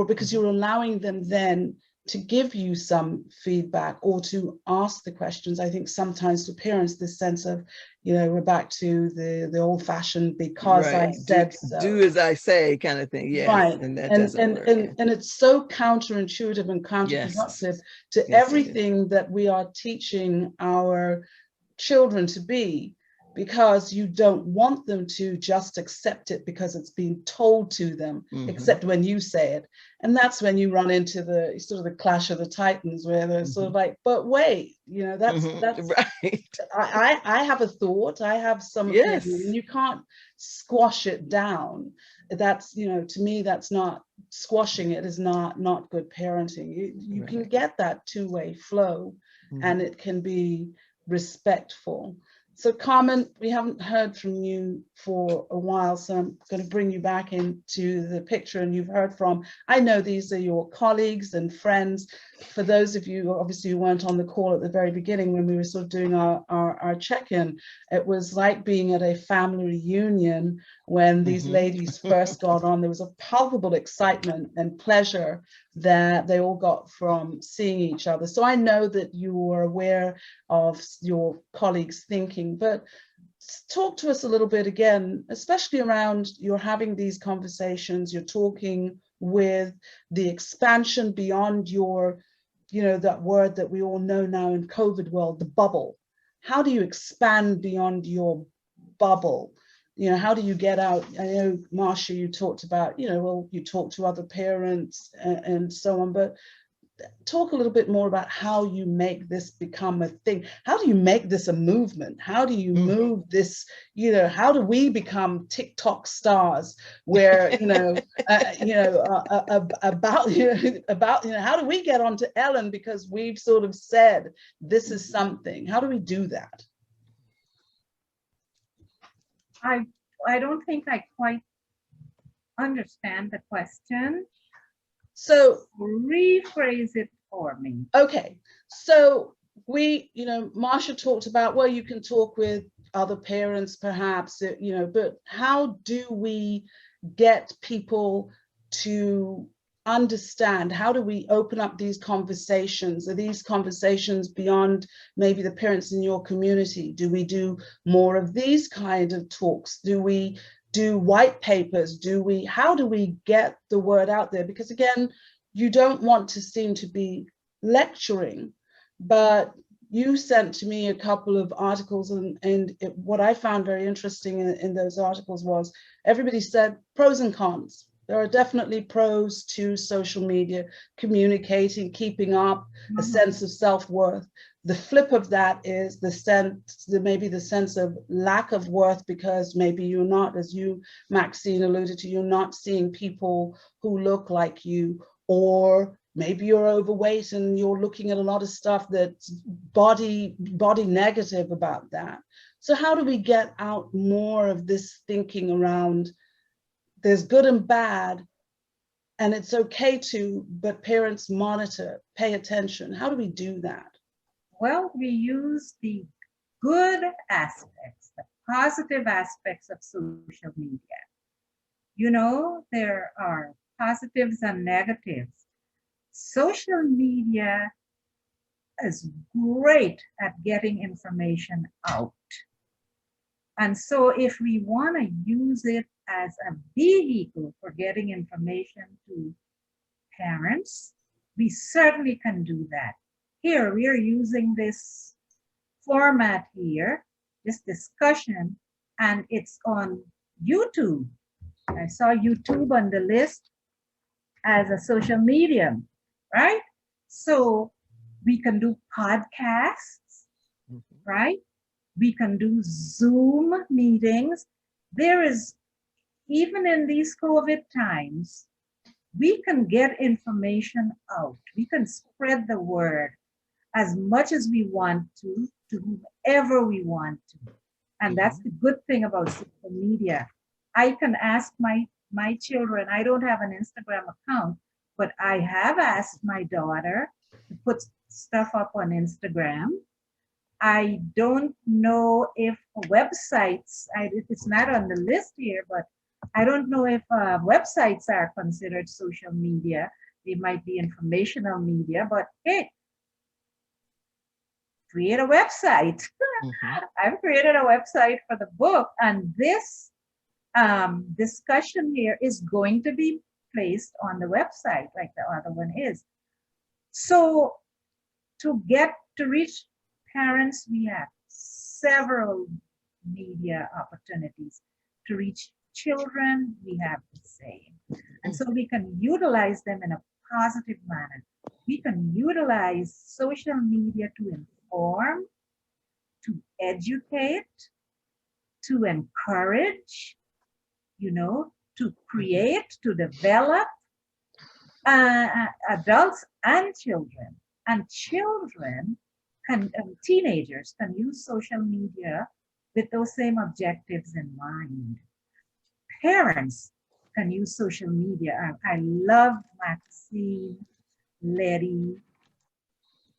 A: because you're allowing them then to give you some feedback or to ask the questions. I think sometimes for parents, this sense of, we're back to the old fashioned because I said so.
D: Do as I say kind of thing. Yes.
A: Right.
D: And that doesn't work.
A: And it's so counterintuitive and counterproductive to everything that we are teaching our children to be, because you don't want them to just accept it because it's being told to them, except when you say it. And that's when you run into the sort of the clash of the titans, where they're sort of like, but wait, that's
D: right.
A: I have a thought, I have some opinion, and you can't squash it down. That's, to me, that's not, squashing it is not good parenting. You can get that two-way flow, and it can be respectful. So Carmen, we haven't heard from you for a while, so I'm going to bring you back into the picture. And you've heard from, I know these are your colleagues and friends. For those of you, obviously, who weren't on the call at the very beginning when we were sort of doing our check-in, it was like being at a family reunion when these ladies first got on. There was a palpable excitement and pleasure that they all got from seeing each other. So I know that you are aware of your colleagues' thinking, but talk to us a little bit again, especially around you're having these conversations, you're talking with the expansion beyond your, that word that we all know now in COVID world, the bubble. How do you expand beyond your bubble? How do you get out? I know, Marcia, you talked about, you talk to other parents and so on, but talk a little bit more about how you make this become a thing. How do you make this a movement? How do you move this, how do we become TikTok stars where, about, how do we get onto Ellen because we've sort of said, this is something. How do we do that?
B: I don't think I quite understand the question.
A: So
B: rephrase it for me.
A: Okay, so we, Marcia talked about, well, you can talk with other parents perhaps, but how do we get people to understand? How do we open up these conversations? Are these conversations beyond maybe the parents in your community? Do we do more of these kind of talks? Do we do white papers? How do we get the word out there? Because again, you don't want to seem to be lecturing, but you sent to me a couple of articles, and what I found very interesting in those articles was everybody said pros and cons. There are definitely pros to social media, communicating, keeping up, a sense of self-worth. The flip of that is maybe the sense of lack of worth, because maybe you're not, as you, Maxine, alluded to, you're not seeing people who look like you, or maybe you're overweight and you're looking at a lot of stuff that's body negative about that. So how do we get out more of this thinking around there's good and bad, and it's okay to, but parents monitor, pay attention? How do we do that?
B: Well, we use the good aspects, the positive aspects of social media. There are positives and negatives. Social media is great at getting information out. And so if we want to use it as a vehicle for getting information to parents, we certainly can do that. Here, we are using this format here, this discussion, and it's on YouTube. I saw YouTube on the list as a social medium, right? So we can do podcasts, right? We can do Zoom meetings. There is, even in these COVID times, we can get information out. We can spread the word. as much as we want to whomever we want to. And that's the good thing about social media. I can ask my children, I don't have an Instagram account, but I have asked my daughter to put stuff up on Instagram. I don't know if websites, it's not on the list here, but I don't know if websites are considered social media. They might be informational media, but hey, create a website. I've created a website for the book, and this discussion here is going to be placed on the website like the other one is. So to reach parents, we have several media opportunities. To reach children, we have the same. And so we can utilize them in a positive manner. We can utilize social media to inform, to educate, to encourage, to create, to develop adults and children. And children teenagers can use social media with those same objectives in mind. Parents can use social media. I love Maxine, Letty.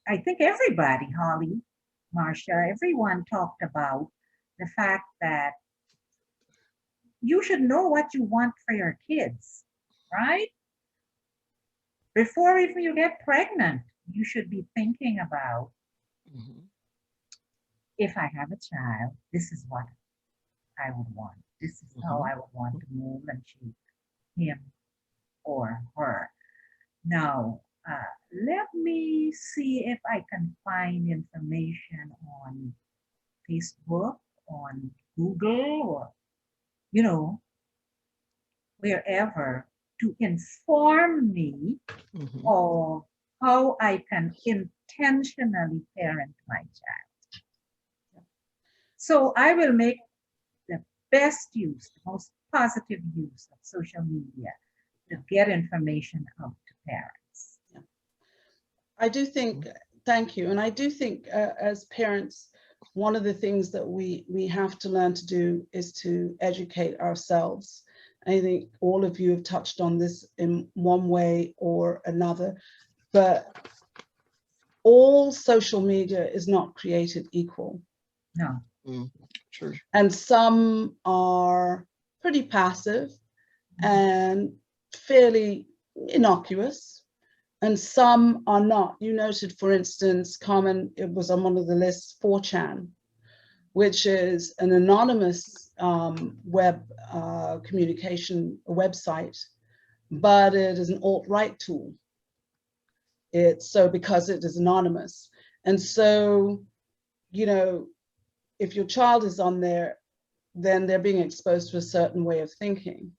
B: I think everybody, Holly, Marcia, everyone talked about the fact that you should know what you want for your kids, right? Before even you get pregnant, you should be thinking about, if I have a child, this is what I would want. This is how I would want to move and shape him or her. Now, let me see if I can find information on Facebook, on Google, or, wherever to inform me of how I can intentionally parent my child. So I will make the best use, the most positive use of social media to get information out to parents.
A: I do think, thank you. And I do think as parents, one of the things that we have to learn to do is to educate ourselves. I think all of you have touched on this in one way or another, but all social media is not created equal.
B: No.
D: True.
A: And some are pretty passive and fairly innocuous, and some are not. You noted, for instance, Carmen, it was on one of the lists, 4chan, which is an anonymous web communication website, but it is an alt-right tool. It's so because it is anonymous. And so, if your child is on there, then they're being exposed to a certain way of thinking.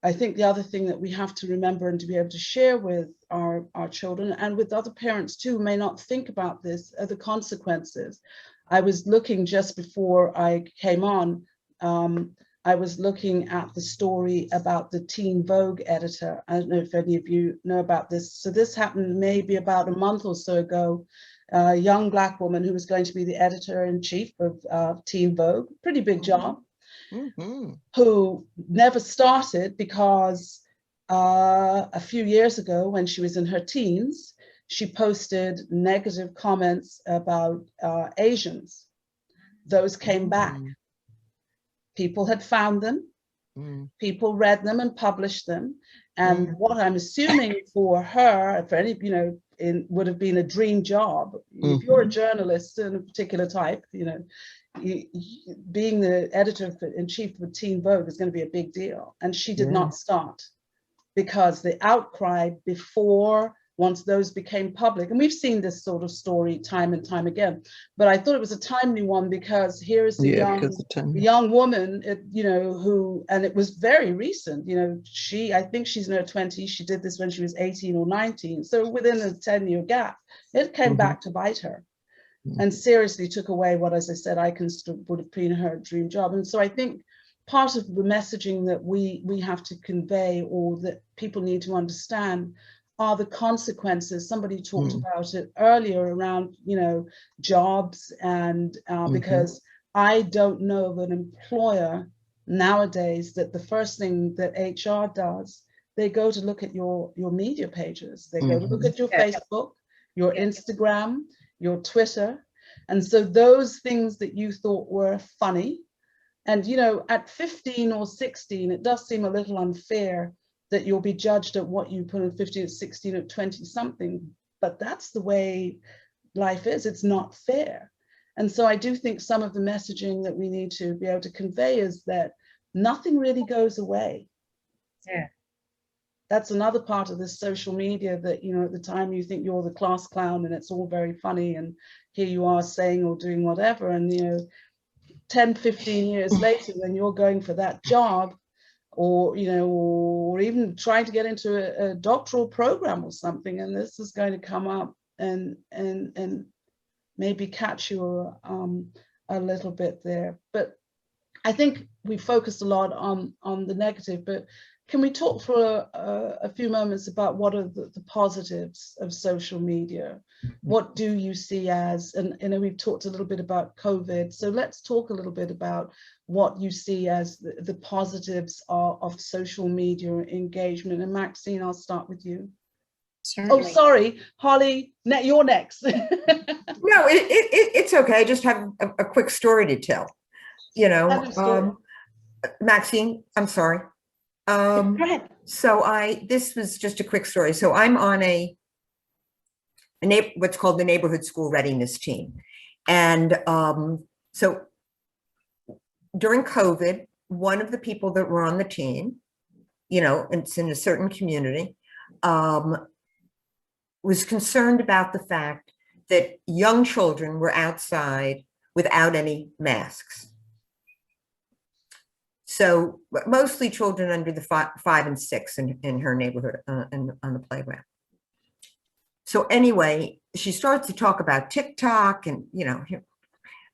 A: I think the other thing that we have to remember and to be able to share with our children and with other parents too, who may not think about this, are the consequences. I was looking just before I came on, I was looking at the story about the Teen Vogue editor. I don't know if any of you know about this. So this happened maybe about a month or so ago. A young Black woman who was going to be the editor-in-chief of Teen Vogue, pretty big job, who never started because a few years ago, when she was in her teens, she posted negative comments about Asians. Those came back. People had found them, people read them and published them. And what I'm assuming for her, for any, it would have been a dream job. If you're a journalist in a particular type, being the editor-in-chief of Teen Vogue is going to be a big deal. And she did not start because the outcry before, once those became public, and we've seen this sort of story time and time again, but I thought it was a timely one because here is the young woman, who, and it was very recent, I think she's in her 20s, she did this when she was 18 or 19, so within a 10-year gap, it came back to bite her and seriously took away what, as I said, would have been her dream job. And so I think part of the messaging that we have to convey, or that people need to understand, are the consequences. Somebody talked about it earlier around, jobs, and because I don't know of an employer nowadays that the first thing that HR does, they go to look at your media pages. They go to look at your Facebook, your Instagram, your Twitter. And so those things that you thought were funny, and at 15 or 16, it does seem a little unfair that you'll be judged at what you put in 15, at 16, at 20 something, but that's the way life is. It's not fair. And so I do think some of the messaging that we need to be able to convey is that nothing really goes away.
B: Yeah.
A: That's another part of this social media that, at the time you think you're the class clown and it's all very funny, and here you are saying or doing whatever, and 10, 15 years later, when you're going for that job, or or even trying to get into a doctoral program or something, and this is going to come up and maybe catch you a little bit there. But I think we focused a lot on the negative, but can we talk for a few moments about what are the positives of social media? What do you see as, and we've talked a little bit about COVID, so let's talk a little bit about what you see as the positives of social media engagement. And Maxine, I'll start with you.
E: Certainly.
A: Oh, sorry, Holly, you're next.
C: No, it's okay. I just have a quick story to tell. Maxine, I'm sorry.
E: Go ahead.
C: So this was just a quick story. So I'm on what's called the neighborhood school readiness team. And so during COVID, one of the people that were on the team, it's in a certain community, was concerned about the fact that young children were outside without any masks. So mostly children under the 5 and 6 in her neighborhood on the playground. So anyway, she starts to talk about TikTok, and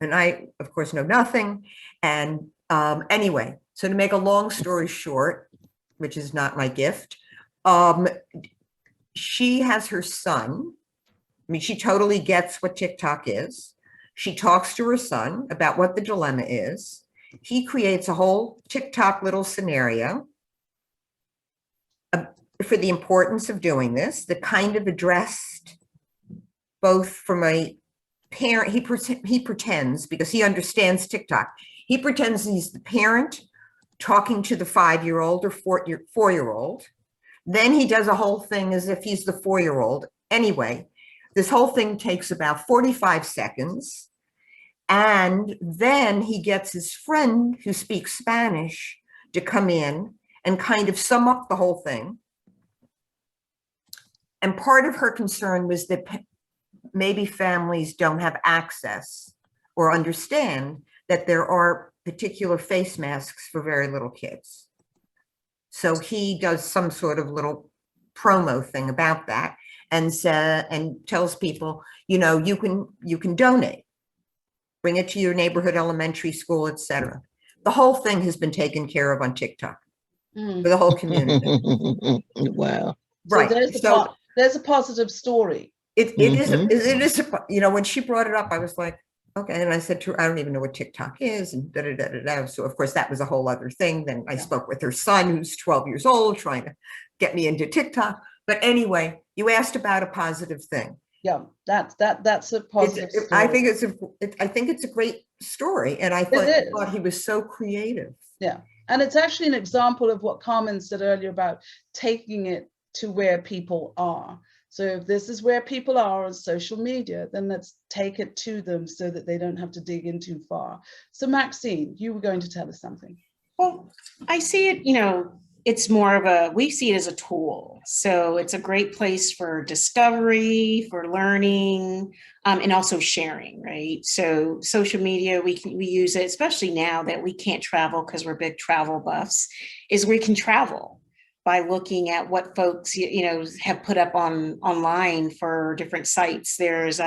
C: and I of course know nothing. And anyway, so to make a long story short, which is not my gift, she has her son. I mean, she totally gets what TikTok is. She talks to her son about what the dilemma is. He creates a whole TikTok little scenario for the importance of doing this, that kind of addressed both from a parent. He pretends, because he understands TikTok, he pretends he's the parent talking to the 5-year-old or 4-year-old. Then he does a whole thing as if he's the 4-year-old. Anyway, this whole thing takes about 45 seconds. And then he gets his friend who speaks Spanish to come in and kind of sum up the whole thing. And part of her concern was that maybe families don't have access or understand that there are particular face masks for very little kids. So he does some sort of little promo thing about that, and tells people, you can donate. Bring it to your neighborhood elementary school, etc. The whole thing has been taken care of on TikTok for the whole community.
D: Wow.
C: Right.
A: So there's a positive story.
C: It is, when she brought it up, I was like, okay. And I said to her, I don't even know what TikTok is, and da da da da da. So of course that was a whole other thing. Then I spoke with her son, who's 12 years old, trying to get me into TikTok. But anyway, you asked about a positive thing.
A: Yeah, that's a positive story.
C: I think it's a great story, and I thought he was so creative.
A: Yeah, and it's actually an example of what Carmen said earlier about taking it to where people are. So if this is where people are on social media, then let's take it to them so that they don't have to dig in too far. So Maxine, you were going to tell us something.
E: Well, I see it, it's we see it as a tool. So it's a great place for discovery, for learning, and also sharing, right? So social media, we use it, especially now that we can't travel because we're big travel buffs, is we can travel by looking at what folks, have put up online for different sites. There's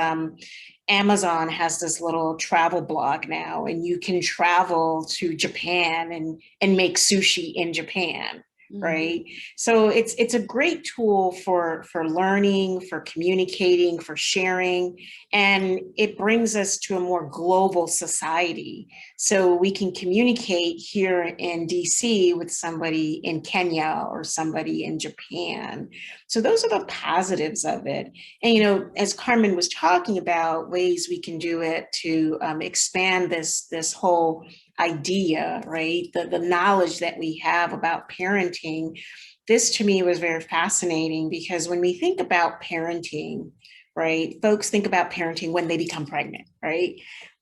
E: Amazon has this little travel blog now, and you can travel to Japan and make sushi in Japan, right? So it's a great tool for learning, for communicating, for sharing, and it brings us to a more global society. So we can communicate here in DC with somebody in Kenya or somebody in Japan. So those are the positives of it. And, you know, as Carmen was talking about ways we can do it to expand this whole idea, right? The knowledge that we have about parenting. This to me was very fascinating because when we think about parenting, right, folks think about parenting when they become pregnant, right?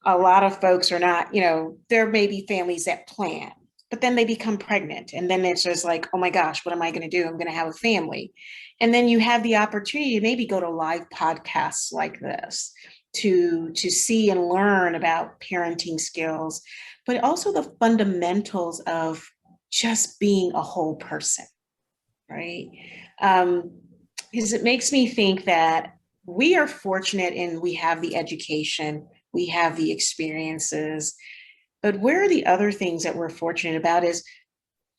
E: A lot of folks are not, you know, there may be families that plan, but then they become pregnant. And then it's just like, oh my gosh, what am I going to do? I'm going to have a family. And then you have the opportunity to maybe go to live podcasts like this to see and learn about parenting skills, but also the fundamentals of just being a whole person, right? Because it makes me think that we are fortunate and we have the education, we have the experiences, but where are the other things that we're fortunate about is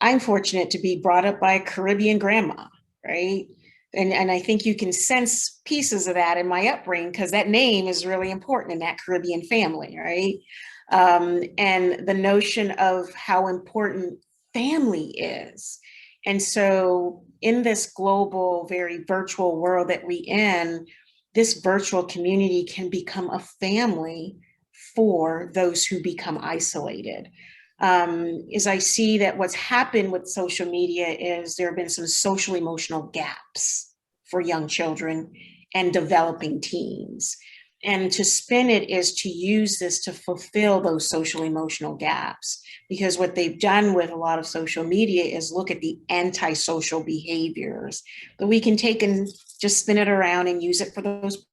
E: I'm fortunate to be brought up by a Caribbean grandma, right? And I think you can sense pieces of that in my upbringing because that name is really important in that Caribbean family, right? And the notion of how important family is. And so in this global, very virtual world that we in, this virtual community can become a family for those who become isolated. Is I see that what's happened with social media is there have been some social emotional gaps for young children and developing teens. And to spin it is to use this to fulfill those social emotional gaps. Because what they've done with a lot of social media is look at the antisocial behaviors that we can take and just spin it around and use it for those.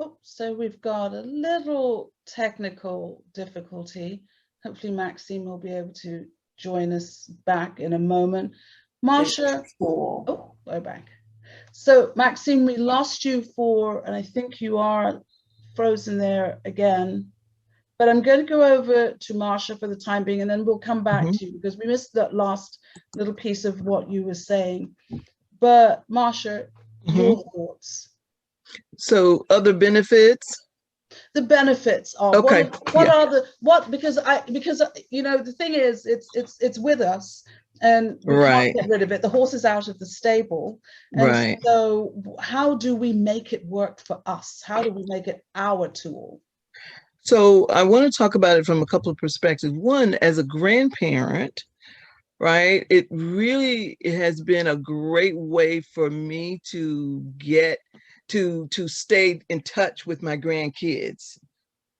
A: Oh, so we've got a little technical difficulty. Hopefully Maxime will be able to join us back in a moment. Marsha, oh, we're back. So Maxime, we lost you for, and I think you are frozen there again, but I'm going to go over to Marsha for the time being, and then we'll come back to you because we missed that last little piece of what you were saying. But Marsha, your thoughts?
D: So other benefits?
A: The benefits of
D: okay.
A: What are the because you know the thing is it's with us and we can't get rid of it. The horse is out of the stable, and so how do we make it work for us? How do we make it our tool?
D: So I want to talk about it from a couple of perspectives. One, as a grandparent, right, it really has been a great way for me to get to stay in touch with my grandkids,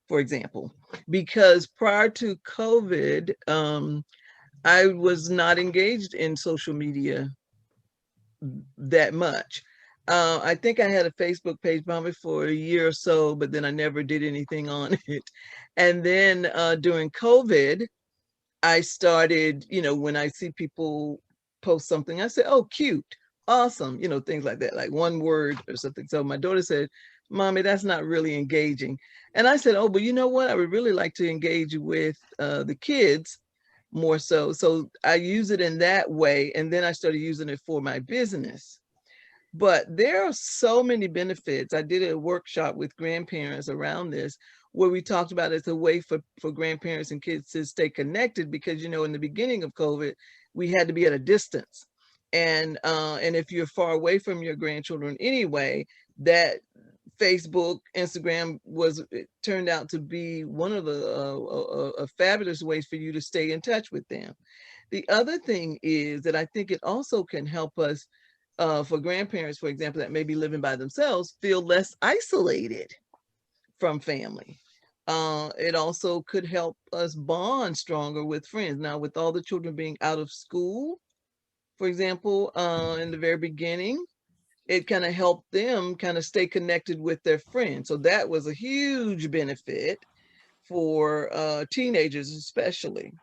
D: for example, because prior to COVID, I was not engaged in social media that much. I think I had a Facebook page probably for a year or so, but then I never did anything on it. And then during COVID, I started, you know, when I see people post something, I say, oh, cute, awesome, you know, things like that, like one word or something. So my daughter said, Mommy, that's not really engaging. And I said, oh, but you know what? I would really like to engage with the kids more so. So I use it in that way. And then I started using it for my business. But there are so many benefits. I did a workshop with grandparents around this where we talked about it's a way for grandparents and kids to stay connected because, you know, in the beginning of COVID, we had to be at a distance. And if you're far away from your grandchildren anyway, that Facebook, Instagram turned out to be one of the fabulous ways for you to stay in touch with them. The other thing is that I think it also can help us for grandparents, for example, that may be living by themselves, feel less isolated from family. It also could help us bond stronger with friends. Now, with all the children being out of school, for example, in the very beginning, it kind of helped them kind of stay connected with their friends. So that was a huge benefit for teenagers, especially.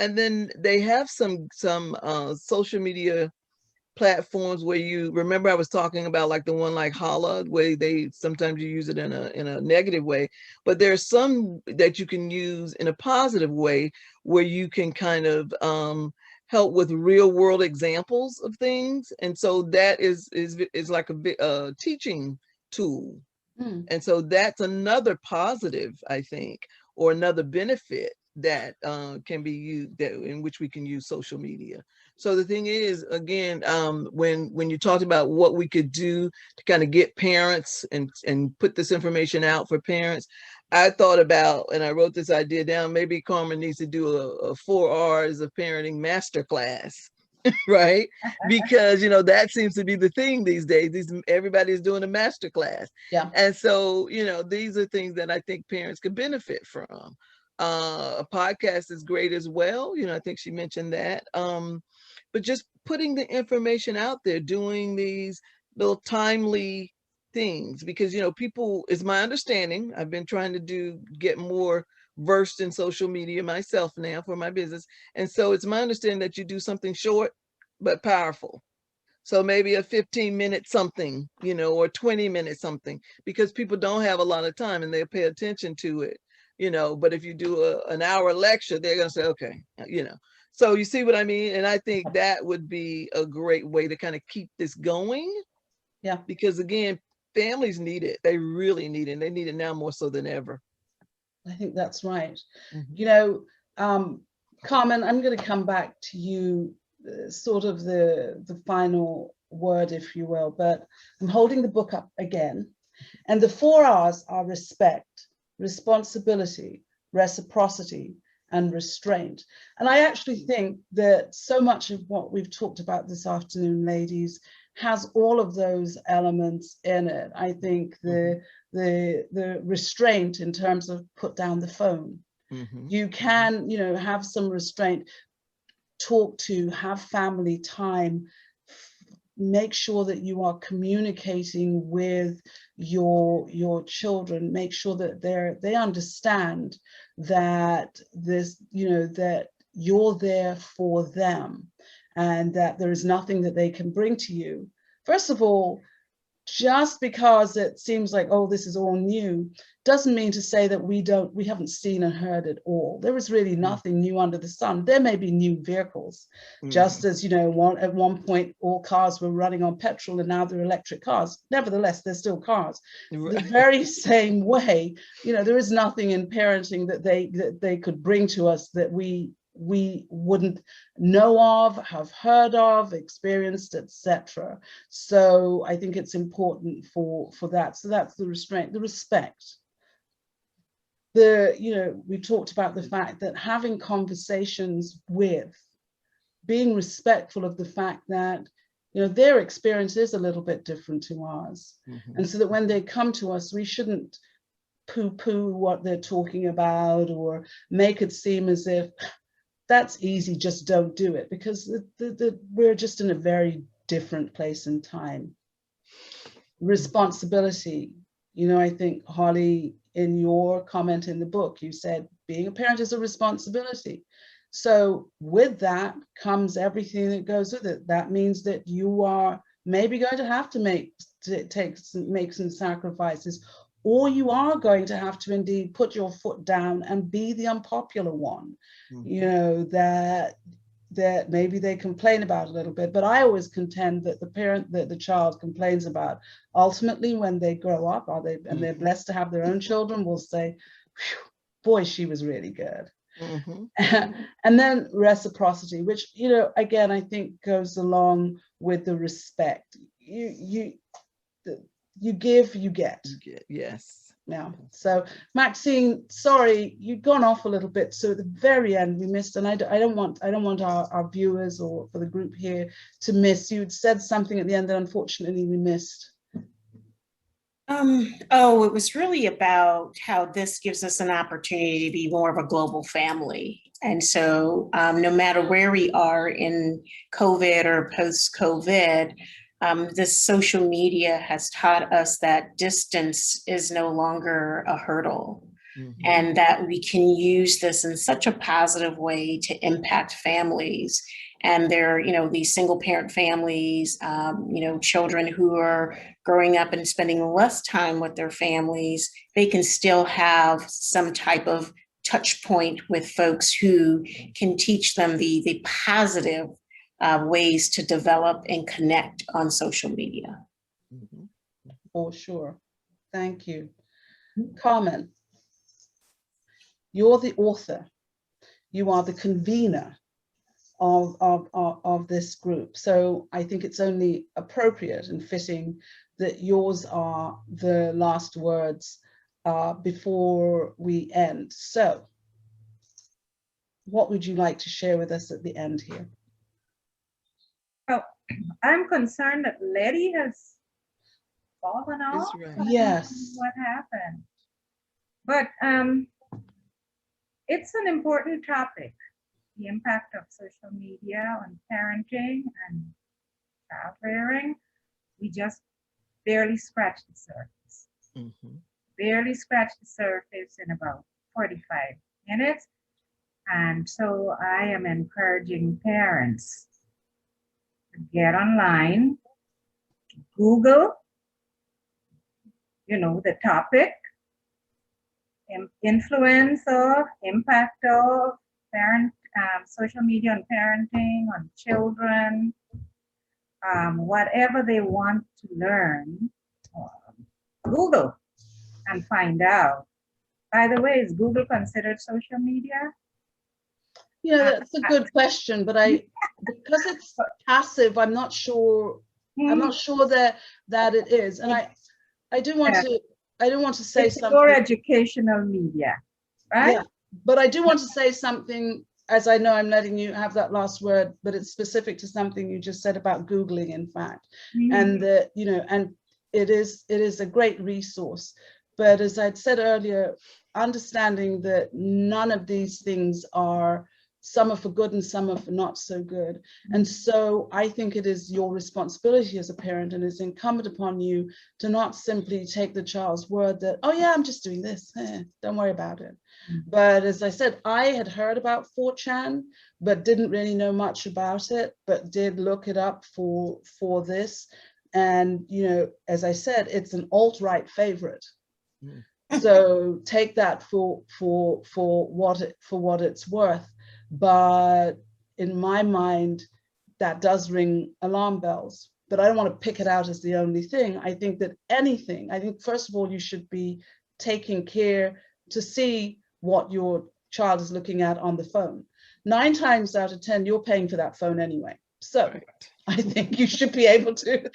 D: And then they have some social media platforms where you remember I was talking about, like the one like Holla, where they sometimes you use it in a negative way, but there's some that you can use in a positive way where you can kind of help with real world examples of things, and so that is like a big teaching tool. And so that's another positive, I think, or another benefit that can be used, that in which we can use social media. So the thing is, again, when you talked about what we could do to kind of get parents and put this information out for parents, I thought about, and I wrote this idea down, maybe Carmen needs to do a 4 R's of parenting masterclass. Right? Because, you know, that seems to be the thing these days. Everybody's doing a master class.
A: Yeah.
D: And so, you know, these are things that I think parents could benefit from. A podcast is great as well. You know, I think she mentioned that. But just putting the information out there, doing these little timely things, because, you know, people, is my understanding, I've been trying to get more versed in social media myself now for my business. And so it's my understanding that you do something short but powerful. So maybe a 15-minute something, you know, or 20-minute something, because people don't have a lot of time and they'll pay attention to it, you know. But if you do an hour lecture, they're going to say, okay, you know. So you see what I mean? And I think that would be a great way to kind of keep this going.
A: Yeah.
D: Because again, families need it. They really need it. And they need it now more so than ever.
A: I think that's right.
D: Mm-hmm.
A: You know, Carmen, I'm going to come back to you, sort of the final word, if you will, but I'm holding the book up again. And the 4 R's are respect, responsibility, reciprocity, and restraint. And I actually think that so much of what we've talked about this afternoon, ladies, has all of those elements in it. I think the restraint in terms of put down the phone. Mm-hmm. You can, you know, have some restraint, talk to, have family time, make sure that you are communicating with your children, make sure that they understand that this, you know, that you're there for them and that there is nothing that they can bring to you. First of all, just because it seems like, oh, this is all new, doesn't mean to say that we haven't seen and heard it all. There is really nothing new under the sun. There may be new vehicles, just as, you know, at one point all cars were running on petrol and now they're electric cars. Nevertheless, they're still cars. The very same way, you know, there is nothing in parenting that they could bring to us that we wouldn't know of, have heard of, experienced, etc. So I think it's important for that. So that's the restraint, the respect. You know, we talked about the fact that having conversations with, being respectful of the fact that, you know, their experience is a little bit different to ours. Mm-hmm. And so that when they come to us, we shouldn't poo-poo what they're talking about or make it seem as if that's easy, just don't do it, because we're just in a very different place and time. Responsibility, you know, I think, Holly, in your comment in the book, you said being a parent is a responsibility. So with that comes everything that goes with it. That means that you are maybe going to have to make some sacrifices, or you are going to have to indeed put your foot down and be the unpopular one. Mm-hmm. You know, that maybe they complain about a little bit, but I always contend that the parent that the child complains about, ultimately when they grow up, and they're blessed to have their own children, will say, boy, she was really good. Mm-hmm. And then reciprocity, which, you know, again, I think goes along with the respect. You give, you get.
D: Yes.
A: Yeah. So Maxine, sorry, you've gone off a little bit. So at the very end we missed, and I don't want our viewers or for the group here to miss. You'd said something at the end that unfortunately we missed.
E: It was really about how this gives us an opportunity to be more of a global family. And so no matter where we are in COVID or post-COVID, this social media has taught us that distance is no longer a hurdle, and that we can use this in such a positive way to impact families and they're, you know, these single parent families, you know, children who are growing up and spending less time with their families, they can still have some type of touch point with folks who can teach them the positive ways to develop and connect on social media.
A: For sure. Thank you. Carmen, you're the author. You are the convener of this group. So I think it's only appropriate and fitting that yours are the last words before we end. So what would you like to share with us at the end here?
B: Oh, I'm concerned that Letty has fallen off.
D: right.
A: Yes.
B: What happened? But it's an important topic, the impact of social media on parenting and child rearing. We just barely scratched the surface. Barely scratched the surface in about 45 minutes. And so I am encouraging parents to get online, Google, you know, the topic, influence of, impact of social media on parenting, on children, whatever they want to learn, Google and find out. By the way, is Google considered social media?
A: Yeah, that's a good question, but because it's passive, I'm not sure. I'm not sure that it is, and I do want to say
B: it's
A: something.
B: more educational media, right?
A: Yeah, but I do want to say something, as I know I'm letting you have that last word, but it's specific to something you just said about Googling, in fact, and that, you know, and it is a great resource. But as I'd said earlier, understanding that none of these things are, some are for good and some are for not so good. And so I think it is your responsibility as a parent, and it's incumbent upon you to not simply take the child's word that, oh yeah, I'm just doing this, don't worry about it. But as I said, I had heard about 4chan, but didn't really know much about it, but did look it up for this. And, you know, as I said, it's an alt-right favorite. So take that for what it's worth. But in my mind, that does ring alarm bells. But I don't want to pick it out as the only thing. I think that first of all, you should be taking care to see what your child is looking at on the phone. 9 times out of 10, you're paying for that phone anyway. So I think you should be able to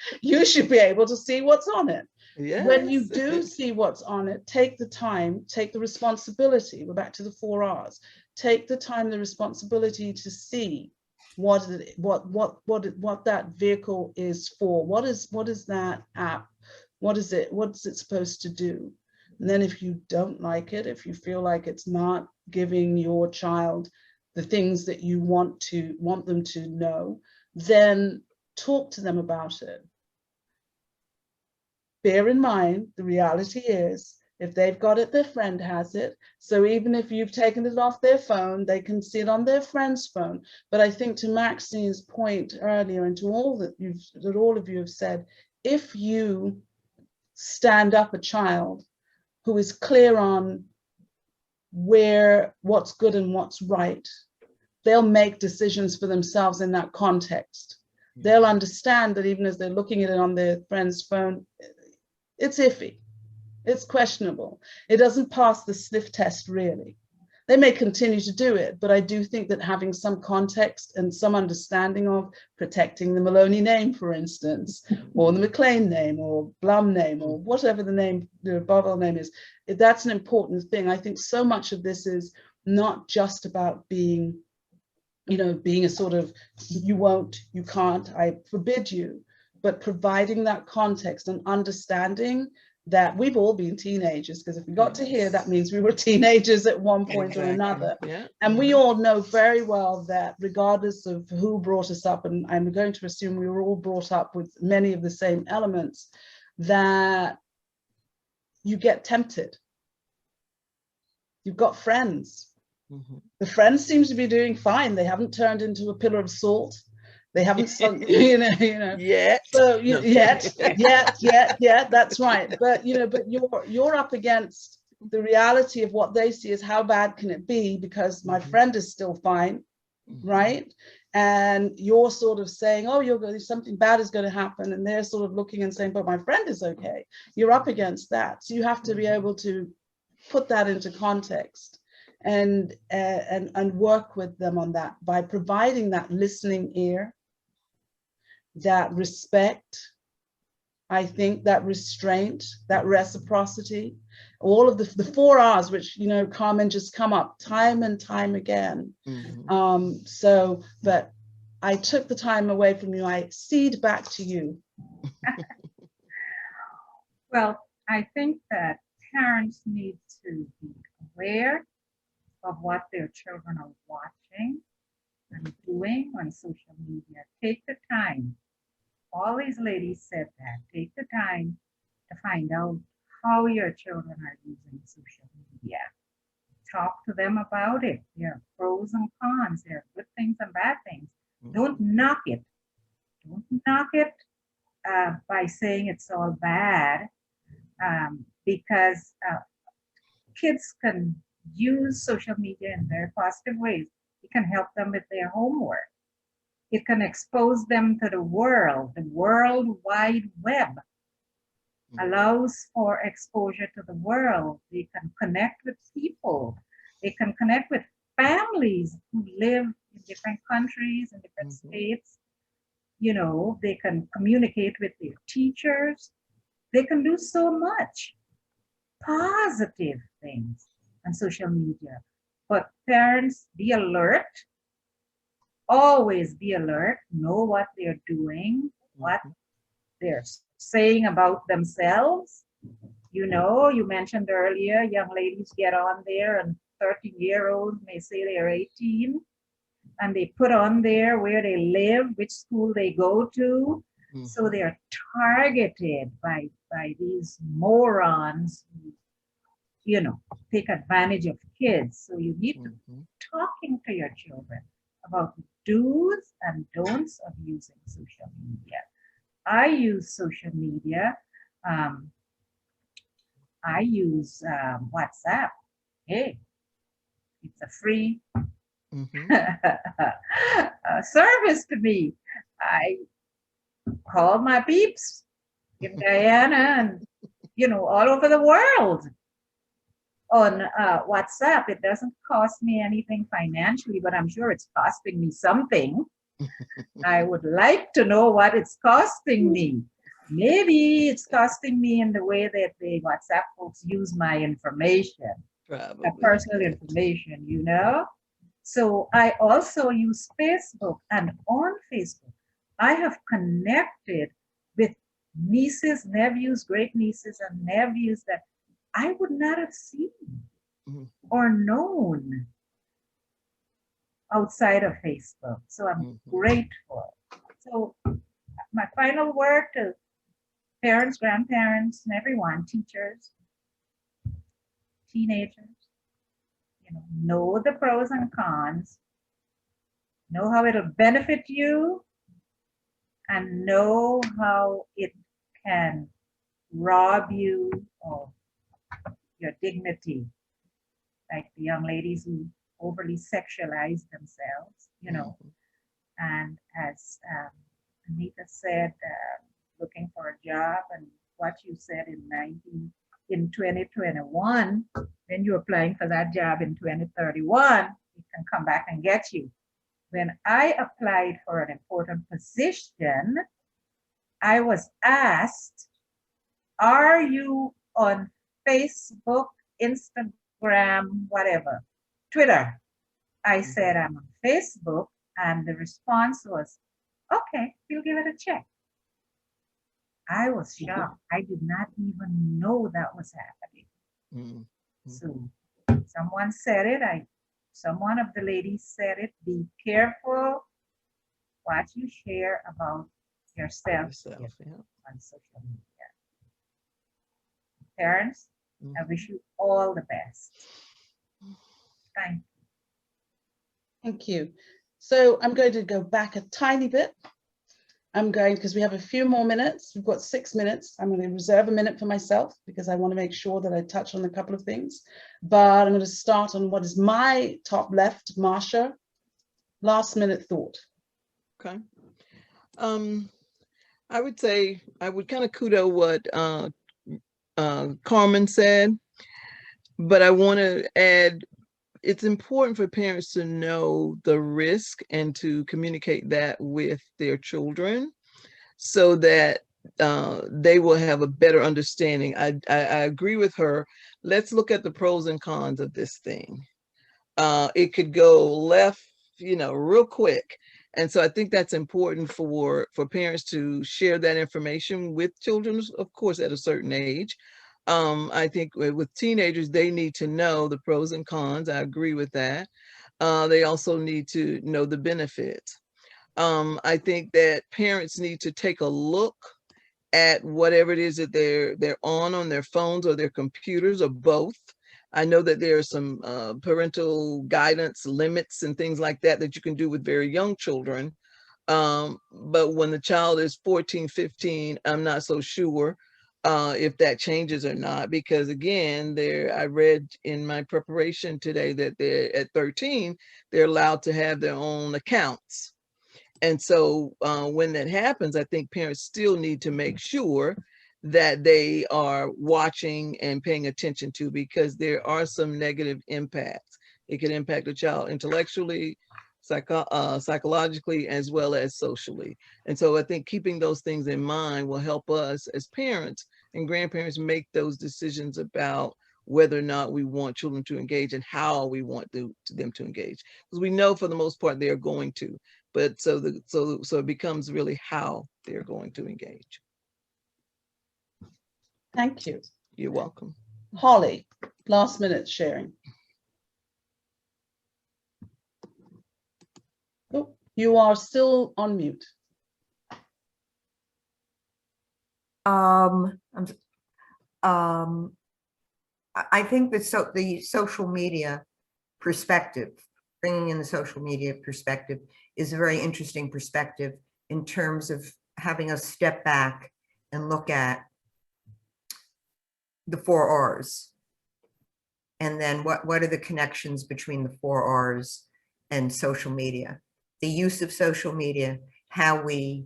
A: see what's on it. Yes. When you do see what's on it, take the time, take the responsibility. We're back to the 4 R's. Take the time, the responsibility to see what that vehicle is for. What is that app? What's it supposed to do? And then if you don't like it, if you feel like it's not giving your child the things that you want them to know, then talk to them about it. Bear in mind, the reality is, if they've got it, their friend has it. So even if you've taken it off their phone, they can see it on their friend's phone. But I think to Maxine's point earlier, and to all that all of you have said, if you stand up a child who is clear on what's good and what's right, they'll make decisions for themselves in that context. They'll understand that even as they're looking at it on their friend's phone, it's iffy, it's questionable. It doesn't pass the sniff test, really. They may continue to do it, but I do think that having some context and some understanding of protecting the Maloney name, for instance, or the McLean name, or Blum name, or whatever the name, the Bovel name is, that's an important thing. I think so much of this is not just about being a sort of, you won't, you can't, I forbid you, but providing that context and understanding that we've all been teenagers, because if we got to here, that means we were teenagers at one point or another. Yeah. And we all know very well that regardless of who brought us up, and I'm going to assume we were all brought up with many of the same elements, that you get tempted. You've got friends. The friends seem to be doing fine. They haven't turned into a pillar of salt. They haven't sunk,
D: Yet.
A: So
D: No.
A: yet, that's right. But but you're up against the reality of what they see as how bad can it be, because my friend is still fine, right? And you're sort of saying, oh, something bad is going to happen, and they're sort of looking and saying, but my friend is okay. You're up against that, so you have to be able to put that into context and work with them on that by providing that listening ear, that respect, I think, that restraint, that reciprocity, all of the 4 R's, which, Carmen, just come up time and time again. But I took the time away from you. I cede back to you.
B: Well, I think that parents need to be aware of what their children are watching and doing on social media. Take the time. All these ladies said that. Take the time to find out how your children are using social media. Talk to them about it. There are pros and cons. There are good things and bad things. Don't knock it. Don't knock it by saying it's all bad, because kids can use social media in very positive ways. It can help them with their homework. It can expose them to the world. The World Wide Web allows for exposure to the world. They can connect with people. They can connect with families who live in different countries and different states. They can communicate with their teachers. They can do so much positive things on social media. But parents, be alert. Always be alert. Know what they're doing, what they're saying about themselves. You mentioned earlier, young ladies get on there and 13-year-olds may say they're 18, and they put on there where they live, which school they go to. So they're targeted by these morons who, take advantage of kids. So you need to be talking to your children about the do's and don'ts of using social media. I use social media. I use WhatsApp. Hey, it's a free service to me. I call my peeps in Guyana and, all over the world on WhatsApp. It doesn't cost me anything financially, but I'm sure it's costing me something. I would like to know what it's costing me. Maybe it's costing me in the way that the WhatsApp folks use my information, my personal information, So I also use Facebook, and on Facebook, I have connected with nieces, nephews, great nieces and nephews that I would not have seen or known outside of Facebook. So I'm grateful. So my final word to parents, grandparents, and everyone, teachers, teenagers, know the pros and cons, know how it'll benefit you, and know how it can rob you of your dignity, like the young ladies who overly sexualize themselves, And as Anita said, looking for a job, and what you said in 2021, when you're applying for that job in 2031, it can come back and get you. When I applied for an important position, I was asked, are you on Facebook, Instagram, whatever, Twitter? I said, I'm on Facebook, and the response was, okay, we'll give it a check. I was shocked. I did not even know that was happening. So someone said it, someone of the ladies said it, be careful what you share about yourself on social media. Parents, I wish you all the best. Thank you.
A: Thank you. So I'm going to go back a tiny bit. Because we have a few more minutes. We've got 6 minutes. I'm going to reserve a minute for myself because I want to make sure that I touch on a couple of things. But I'm going to start on what is my top left, Marsha. Last minute thought.
D: Okay. I would say I would kind of kudo what Carmen said, but I want to add, it's important for parents to know the risk and to communicate that with their children so that they will have a better understanding. I agree with her. Let's look at the pros and cons of this thing. It could go left, real quick. And so I think that's important for parents to share that information with children, of course, at a certain age. I think with teenagers, they need to know the pros and cons. I agree with that. They also need to know the benefits. I think that parents need to take a look at whatever it is that they're on their phones or their computers or both. I know that there are some parental guidance limits and things like that that you can do with very young children. But when the child is 14, 15, I'm not so sure if that changes or not, because again, I read in my preparation today that they're at 13, they're allowed to have their own accounts. And so when that happens, I think parents still need to make sure that they are watching and paying attention to, because there are some negative impacts. It can impact the child intellectually, psychologically, as well as socially. And so I think keeping those things in mind will help us as parents and grandparents make those decisions about whether or not we want children to engage and how we want them to engage. Because we know for the most part they're going to, but so it becomes really how they're going to engage.
A: Thank you.
D: You're welcome.
A: Holly, last minute sharing. Oh, you are still on mute.
C: I think that the social media perspective, bringing in the social media perspective, is a very interesting perspective in terms of having us step back and look at the 4 R's. And then what are the connections between the 4 R's and social media? The use of social media, how we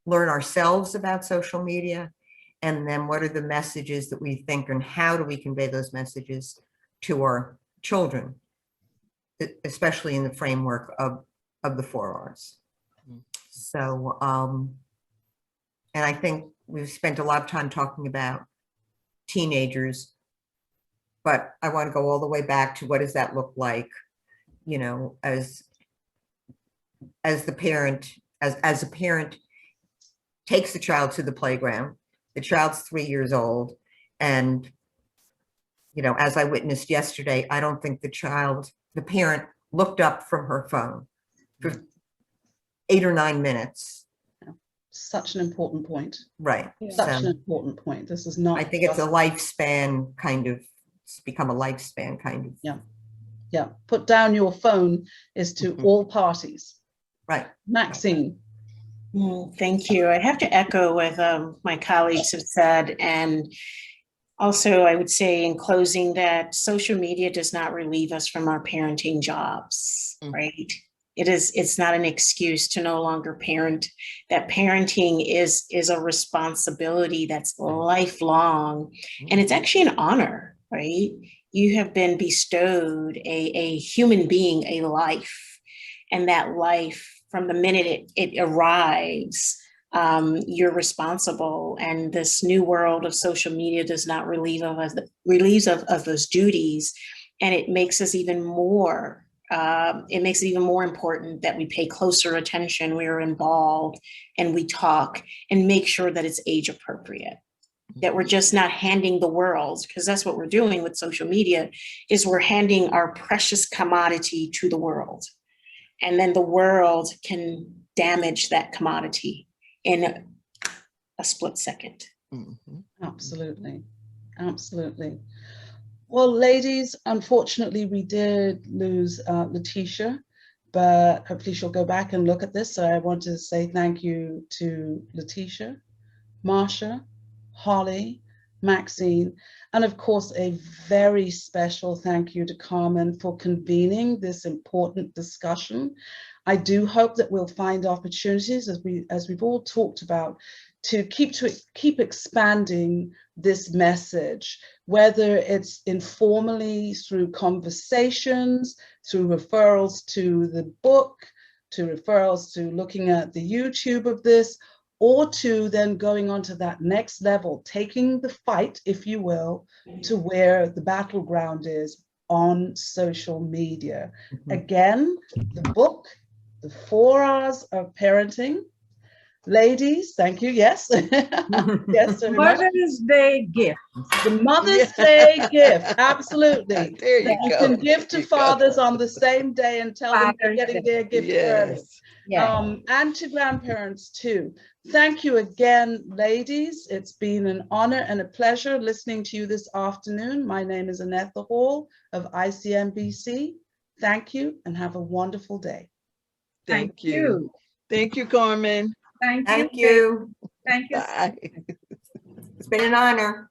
C: learn ourselves about social media, and then what are the messages that we think, and how do we convey those messages to our children, especially in the framework of the 4 R's. So, and I think we've spent a lot of time talking about teenagers, but I want to go all the way back to what does that look like, as the parent, as a parent takes the child to the playground. The child's 3 years old, and as I witnessed yesterday, I don't think the parent looked up from her phone for 8 or 9 minutes.
A: Such an important point.
C: Right.
A: Such an important point. This is not.
C: I think it's a lifespan kind of. It's become a lifespan kind of.
A: Yeah. Yeah. Put down your phone is to all parties.
C: Right.
A: Maxine.
E: Thank you. I have to echo what my colleagues have said. And also, I would say in closing that social media does not relieve us from our parenting jobs, right? It's not an excuse to no longer parent. That parenting is a responsibility that's lifelong. And it's actually an honor, right? You have been bestowed a human being, a life. And that life, from the minute it arrives, you're responsible. And this new world of social media does not relieve us of those duties. And it makes us even more, it makes it even more important that we pay closer attention, we're involved, and we talk and make sure that it's age appropriate. That we're just not handing the world, because that's what we're doing with social media, is we're handing our precious commodity to the world. And then the world can damage that commodity in a split second.
A: Absolutely. Absolutely. Well, ladies, unfortunately, we did lose Letitia. but hopefully she'll go back and look at this. So I want to say thank you to Letitia, Marsha, Holly, Maxine, and of course, a very special thank you to Carmen for convening this important discussion. I do hope that we'll find opportunities, as we've all talked about, to keep expanding this message, whether it's informally through conversations, through referrals to the book, to referrals to looking at the YouTube of this, or to then going on to that next level, taking the fight, if you will, to where the battleground is on social media. Again, the book, The 4 Hours of Parenting. Ladies, thank you. Yes. Yes, very much.
B: Mother's Day gift.
A: The Mother's Day gift. Absolutely.
D: There
A: That
D: you
A: you
D: go.
A: can give to
D: There you go.
A: fathers on the same day and tell them they're
B: Father's
A: getting
B: Day.
A: their gift early.
D: Yes.
B: Yeah.
A: And to grandparents too. Thank you again, ladies. It's been an honor and a pleasure listening to you this afternoon. My name is Annette Hall of ICMBC. Thank you and have a wonderful day.
D: Thank you. Thank you, Carmen.
B: Thank you. Thank you.
D: Bye.
C: It's been an honor.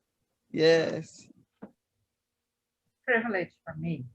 D: Yes.
B: Privilege for me.